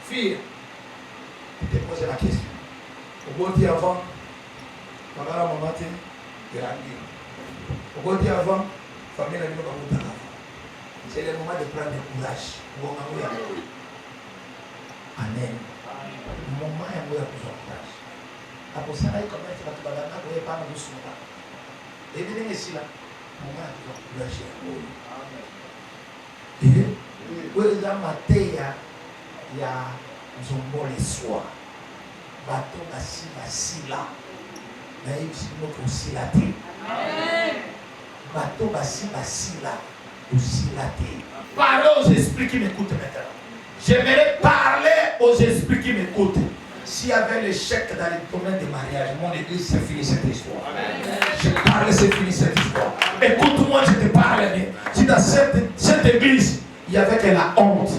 Fille, je te pose la question. Au bon dire avant, maman maman t'es grandi. Au bon dire avant, famille n'a pas de c'est le moment de prendre du courage. Amen. Le moment est où il y a besoin de courage. Après ça, il commence à te battre, il n'y a pas de soucis. Et bien ici, là, le moment est où il y a besoin de courage. Et où il y a matin, il y a un bon soir. Bateau bassi là. Mais il y a aussi la terre. Bateau bassi là. Aussi la terre. Parlez aux esprits qui m'écoutent maintenant. J'aimerais parler aux esprits qui m'écoutent. S'il y avait l'échec dans le domaine des mariages, mon église, c'est fini cette histoire. Je parle, c'est fini cette histoire. Écoute-moi, je te parle bien. Si dans cette église, il n'y avait que la honte,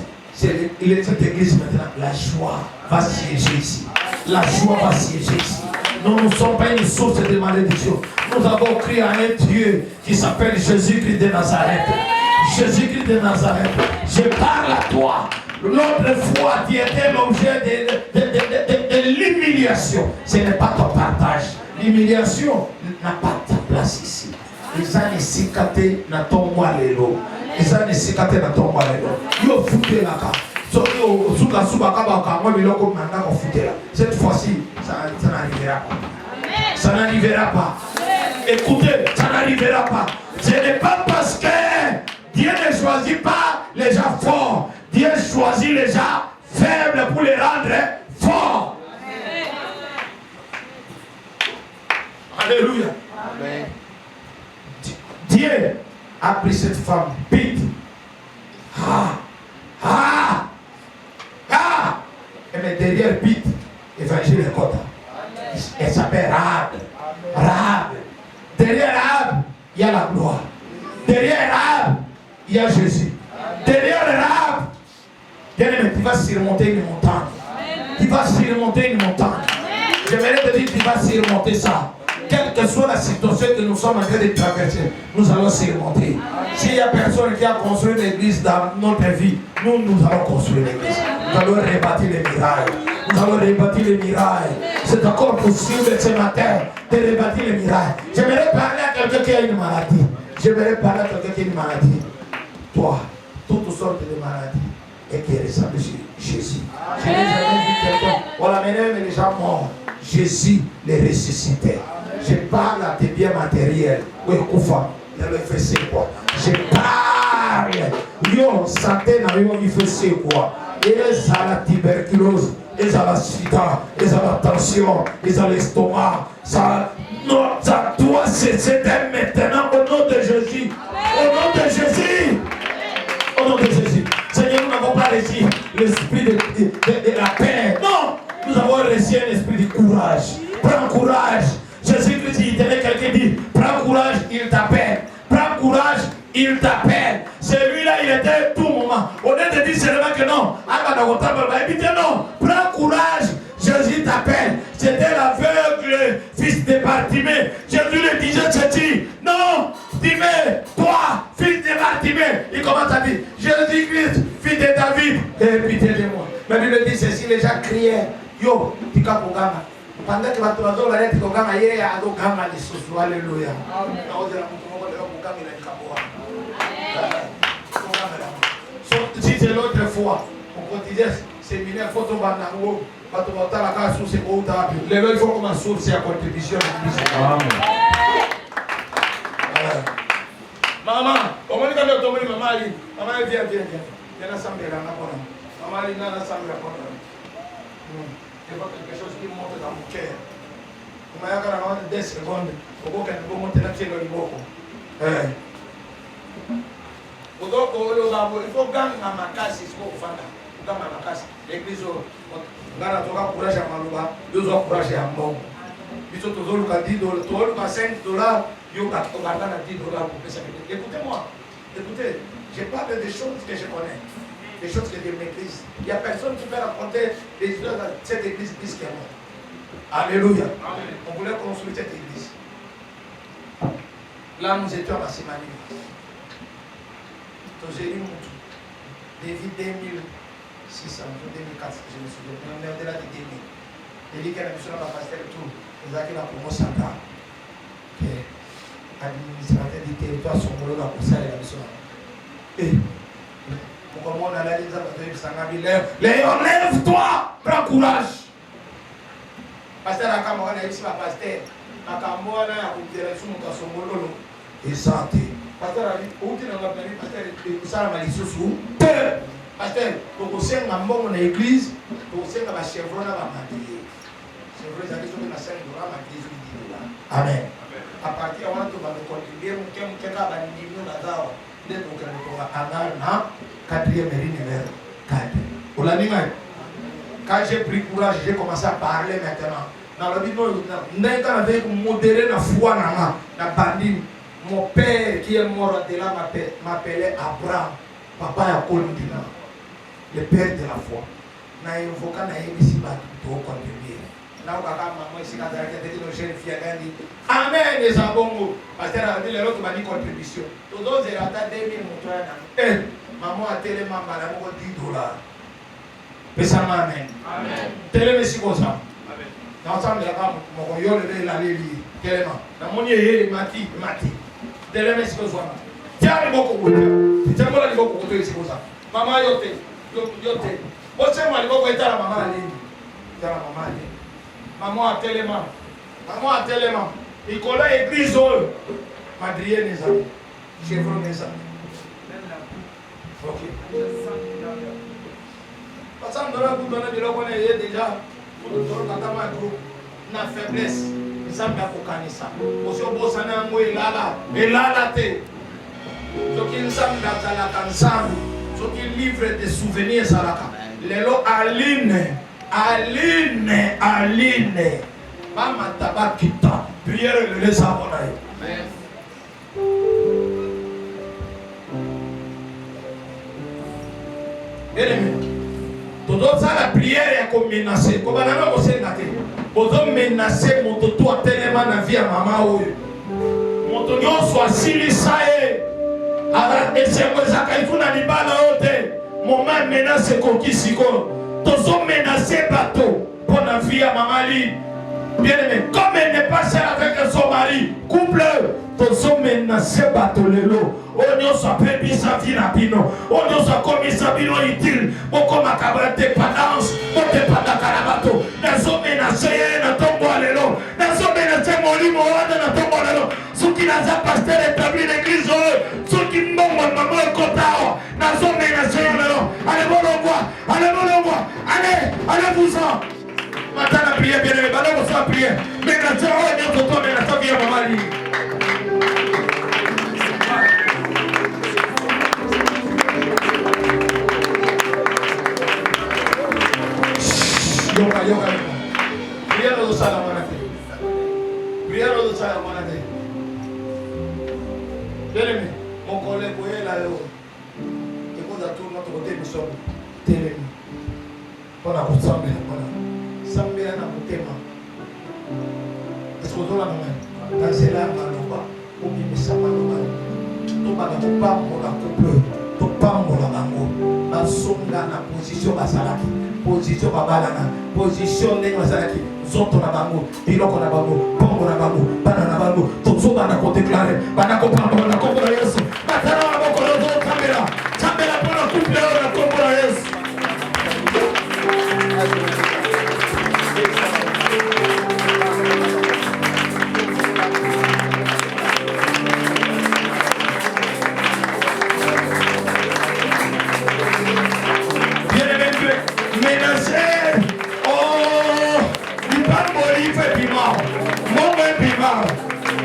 il est cette église maintenant, la joie va siéger ici. La joie va siéger ici. Nous ne sommes pas une source de malédiction. Nous avons crié à un Dieu qui s'appelle Jésus-Christ de Nazareth. Jésus-Christ de Nazareth, je parle à toi. L'autre fois, tu étais l'objet de l'humiliation. Ce n'est pas ton partage. L'humiliation n'a pas ta place ici. Les années cicatés n'a ton moi l'élo. Les années cicatés n'a ton moi l'élo. Yo fouté la carte. Cette fois-ci, ça n'arrivera pas. Ça n'arrivera pas. Écoutez, ça n'arrivera pas. Ce n'est pas parce que Dieu ne choisit pas les gens forts. Dieu choisit les gens faibles pour les rendre forts. Alléluia. Amen. Dieu a pris cette femme, Pete. Et mais derrière Pete, évangile est Kota. Elle s'appelle Rahab. Derrière Rahab, il y a la gloire. Derrière Rahab, il y a Jésus. Derrière Rahab, bien-aimé, tu vas surmonter une montagne. Tu vas surmonter une montagne. J'aimerais te dire, tu vas surmonter ça. Quelle que soit la situation que nous sommes en train de traverser, nous allons surmonter. S'il y a personne qui a construit l'église dans notre vie, nous allons construire l'église. Nous allons rebâtir les murailles. Nous allons rebâtir les murailles. C'est encore possible ce matin de rebâtir les murailles. J'aimerais parler à quelqu'un qui a une maladie. J'aimerais parler à quelqu'un qui a une maladie. Toi, toutes sortes de maladies et qui ressemblent à Jésus. Je n'ai jamais vu quelqu'un. On l'a mené mais les gens morts. Jésus les ressuscitait. Je parle à tes biens matériels. Oui, Koufa. Il fait c'est quoi. Je parle. Yo, santé n'a eu fait c'est quoi. Ils ont la tuberculose, ils ont la sida, ils ont la tension, ils ont l'estomac. Ça doit céder maintenant au nom de Jésus. Au nom de Jésus. Au nom de Jésus. Seigneur, nous n'avons pas reçu l'esprit de la paix. Non, nous avons reçu un esprit de courage. Prends courage. Jésus-Christ, il tenait quelqu'un qui dit, prends courage, il t'appelle. Prends courage, il t'appelle. Celui-là, il était tout moment. Au lieu de dire seulement que non, il dit non, prends courage, Jésus t'appelle. C'était l'aveugle, fils de Bartimée. Jésus le disait, Jésus, non, Timée, toi, fils de Bartimée. Il commence à dire, Jésus-Christ, fils de David, aie pitié de moi. Mais lui le dit ceci, les gens criaient, yo, tika kogama. Pendant que watu wazao walete kogama, yeye adogama ni susu. Alléluia. Si c'est l'autre fois, on cotisait séminaire, il faut tomber en haut. Quand on va à la case sous ses hauts tapis. Les il faut qu'on source à contribution. Maman, comment est-ce que tu as tombé maman? Maman, viens. Viens ensemble là, maman, il n'a ensemble là. Il y a quelque chose qui monte dans mon cœur. On m'a dit 10 secondes. On va monter là, c'est le niveau. Il faut gagner ma casse, il faut faire ma casse. L'église, on a courage à Malouba, deux ans courage à Mbon. Ils sont tous les 10 $, tous les 5 $, ils ont 10 $. Écoutez-moi, écoutez, je parle des choses que je connais, des choses que je maîtrise. Il n'y a personne qui peut raconter les histoires de cette église plus que moi. Alléluia. On voulait construire cette église. Là, nous étions à Simani. J'ai eu depuis 2600, 2004, je me souviens, on est au-delà de 2000. Il dit qu'il y a une mission à passer tout. Il a dit qu'il a promotion à l'administrateur du territoire son boulot dans pour ça et la mission. Et comment on a la ligne de Léon, lève-toi, prends courage. Pasteur a camarade ici, ma pasteur. Ma camarade a une direction dans son boulot. Et santé. Pasteur a dit, où tu n'as pas venu, pasteur, ça m'a dit sous. Pasteur, pour que c'est un bon église, pour que c'est un chevron à ma vie. Chevron, ça dit que la scène de la vie. Amen. À partir de là, tu vas contribuer, tu vas nous la quatrième numéro 4. Vous l'avez dit, quand j'ai pris courage, j'ai commencé à parler maintenant. Dans le but, quand avec modéré la foi, la bandine. Mon père qui est mort de là m'appelait Abraham, papa a Kolindina, le père de la foi. Na invoquant na ici bas pour contribuer. Là où maman ici quand elle a dit nos jeunes filles elle dit amen les abongo. Pasteur a dit l'autre m'a dit contribution. Tous autres ils attendent 2000 moutons. Maman a tellement mal à 10 $. Mais ça m'amène. Amen. Tellement si comme ça. Amen. Dans ensemble là mon yo le la lire tellement. Dans mon yé mati. Tellement si comme ça. Tiens le beaucoup. Tiens moi le beaucoup c'est comme ça. Maman yote. Você mali boko etala maman ali. Etala maman ali. Maman a tellement. Il colle église Madrier les amis. Chevron les amis. OK. Parce que nous avons donné de l'eau déjà pour le tour quand on a groupe na faiblesse. nzambe akokanisa ozobosana yango elala te soki nzambe azalaka nzambe soki livre de souvenir ezalaka lelo aline bamata bakita priere lelo ezango na ye. Bien-aimé, todo la prière ya komenase kobananga kosenga te bozomenase moto to atelema na vie ya mama oyo moto nyonso asilisa ye esengo ezaka ifuna libala oyo te moma menase ekoki sikoyo tozomenase bato mpo na vie ya mama Line. Bien-aimé, comme elle n'est pas seule avec son mari, couple, tozomenase bato lelo onyo sa pepi sa vie na bino onyo sa komi sa bino utile boko makaba dépendance bo dépendaka na bato nazomenase ye na tombo lelo nazomenase molimo wana na tombo lelo soki naza pasteur établi l'église oyo soki mbongo mama ekota awa nazomenase ye lelo allez vous-en maintenant la prière bien aimé bala ko sa prière mais na tsa oyo nyonso to mais na sa vie ya mama Line. Yoga. Prière au Salamanate. Bien-aimé, mon collègue, vous voyez là, et vous avez tout notre côté, nous sommes télémis. On a pour Sambé, Sambé, on a pour Téma. Est-ce que vous avez la main? Dans ces larmes, ou bien les Samanoba, tout va dans pas pour la couple, tout pas pour la bango, dans son dans la position basalaki. Position babalana, position ndenge bazalaki zoto na bango, biloko na bango, bongo na bango, bana na bango, tozo bana ko déclarer, bana ko pambola na kombo na Yesu. Batana na boko na zoto tambela pona couple na kombo na Yesu.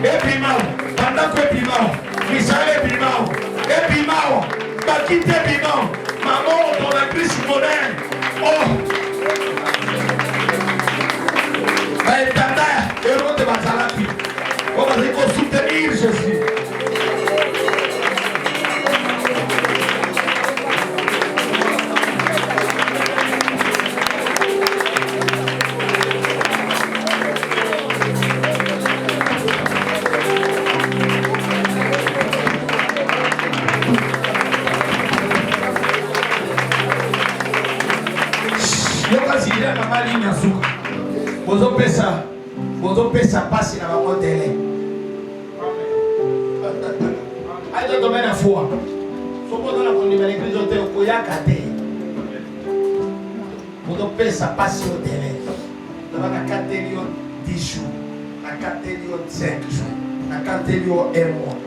Epimao, Pandako Epimao, Michel Epimao, Epimao, Bakite Epimao, maman dans la crise moderne. Oh, Baetanda, héros de Batalaki. On va soutenir Jésus. Bozopesa pasi na bango tele. Aïe domaine à foi. Soko dans la condamnation l'église ote okoyaka te. Bozopesa pasi au tele. Na ba kateli yo 10 jours, na kateli yo 5 jours, na kateli yo 1 mois.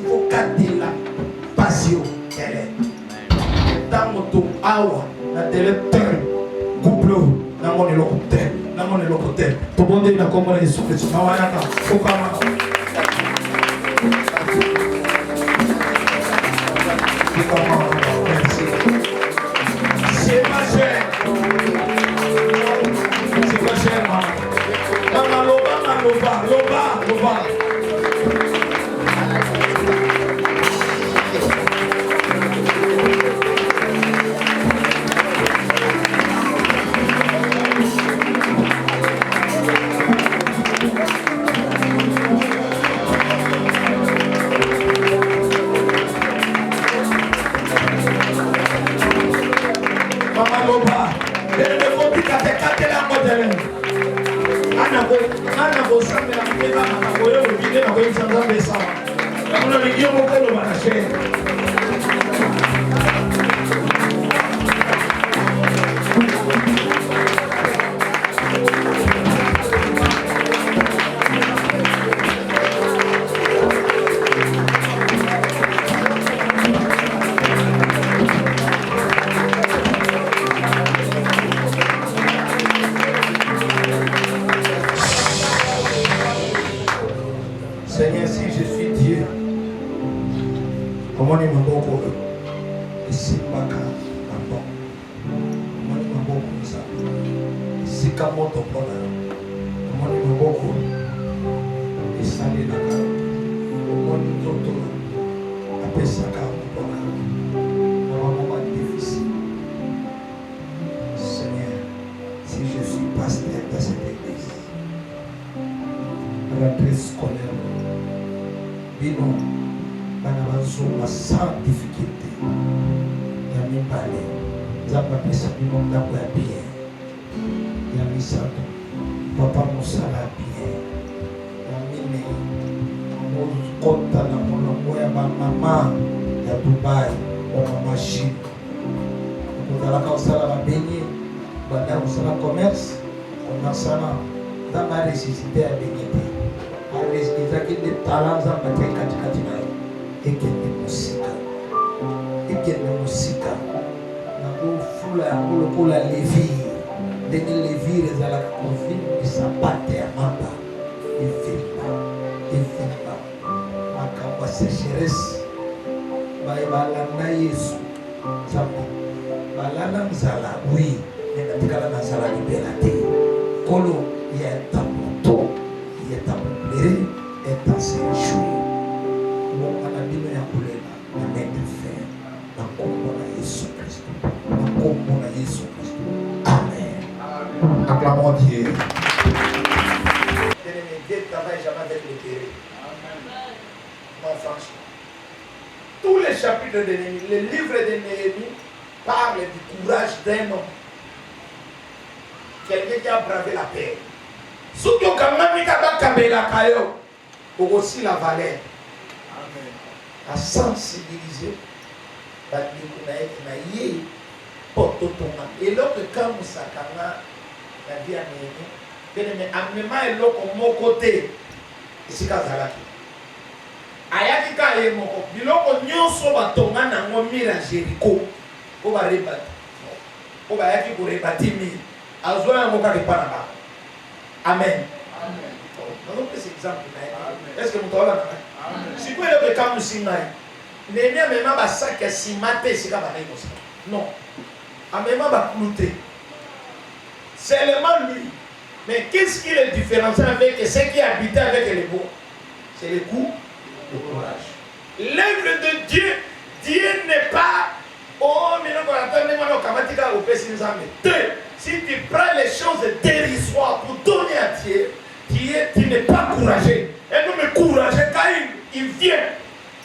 Il faut katela pasi au tele. Tango to awa na tele couple na mon éloquent. Namone lokote to bonde na kombo na Yesu Kristo na wanaka kokama c'est pas cher mama loba ana bosambela mutema makambo obide na koyebisa nzambe esawa namona ligio moko oloba na chaine Seigneur, si je suis Dieu, comment il m'a beaucoup ici, Baka, Bamba, comment il m'a beaucoup ça, ici, Kamoto, comment il m'a beaucoup, ici, Naka, comment il m'a beaucoup, après ça, dans un moment difficile. Seigneur, si je suis pasteur dans cette église, rentrée scolaire, bino, banabazuma sans difficulté, yami bale, zamba pesa bino ndako ya bien, yami sato, papa mosala bien, yami ne, kota na molongo ya ba mama ya Dubai, ba mama Chine, kozalaka osala ba benye, banda osala commerce, onasana, zamba resisite ya benye te. Ezaki de talent za matai katikati na yo ekende musika na kofula yango lokola levire ndenge levire ezalaka kovimbisa pate ya mamba evimba makambo ya sécheresse balanda Yesu nzambe balanda nzala wi me natikala na nzala libela te kolo ya tamoto ya tamoplere est en ces jours. Mon anabino ya kulela na mettre fin na kombo na Yesu Kristo. Na kombo na Yesu Kristo. Amen. Acclamons Dieu. Dieu ne travaille jamais avec le terrain. Non, franchement. Tous les chapitres de Néhémie, le livre de Néhémie parle du courage d'un homme. Quelqu'un qui a bravé la paix. Si tu as aussi la valeur à sensibiliser et l'autre quand vous sakana la vie à Néhémie, mais et l'autre mon côté ici kazalaki ayaki ka ye moko biloko nyonso batonga nango mira Jéricho po ba rebati po ba yaki ko rebati mi azwa yango ka kepana ba. Amen. Nous avons pris cet exemple. Est-ce que vous avez vu? Si vous avez vu quand nous sommes là, Néhémie a même un sac à cimater, c'est comme ça. Non. A même un clouté. C'est seulement lui. Mais qu'est-ce qui est différent avec ceux qui habitaient avec les beaux? C'est le coup de courage. L'œuvre de Dieu, Dieu n'est pas. Oh, mais non, si tu prends les choses dérisoires pour donner à Dieu, tu n'es pas courageux. Et nous me courageux quand il vient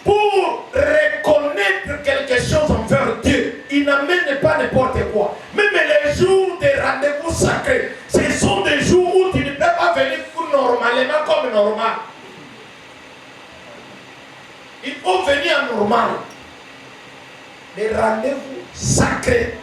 pour reconnaître quelque chose envers Dieu. Il n'amène pas n'importe quoi. Même les jours des rendez-vous sacrés, ce sont des jours où tu ne peux pas venir pour normalement comme normal. Il faut venir normal. Les rendez-vous sacrés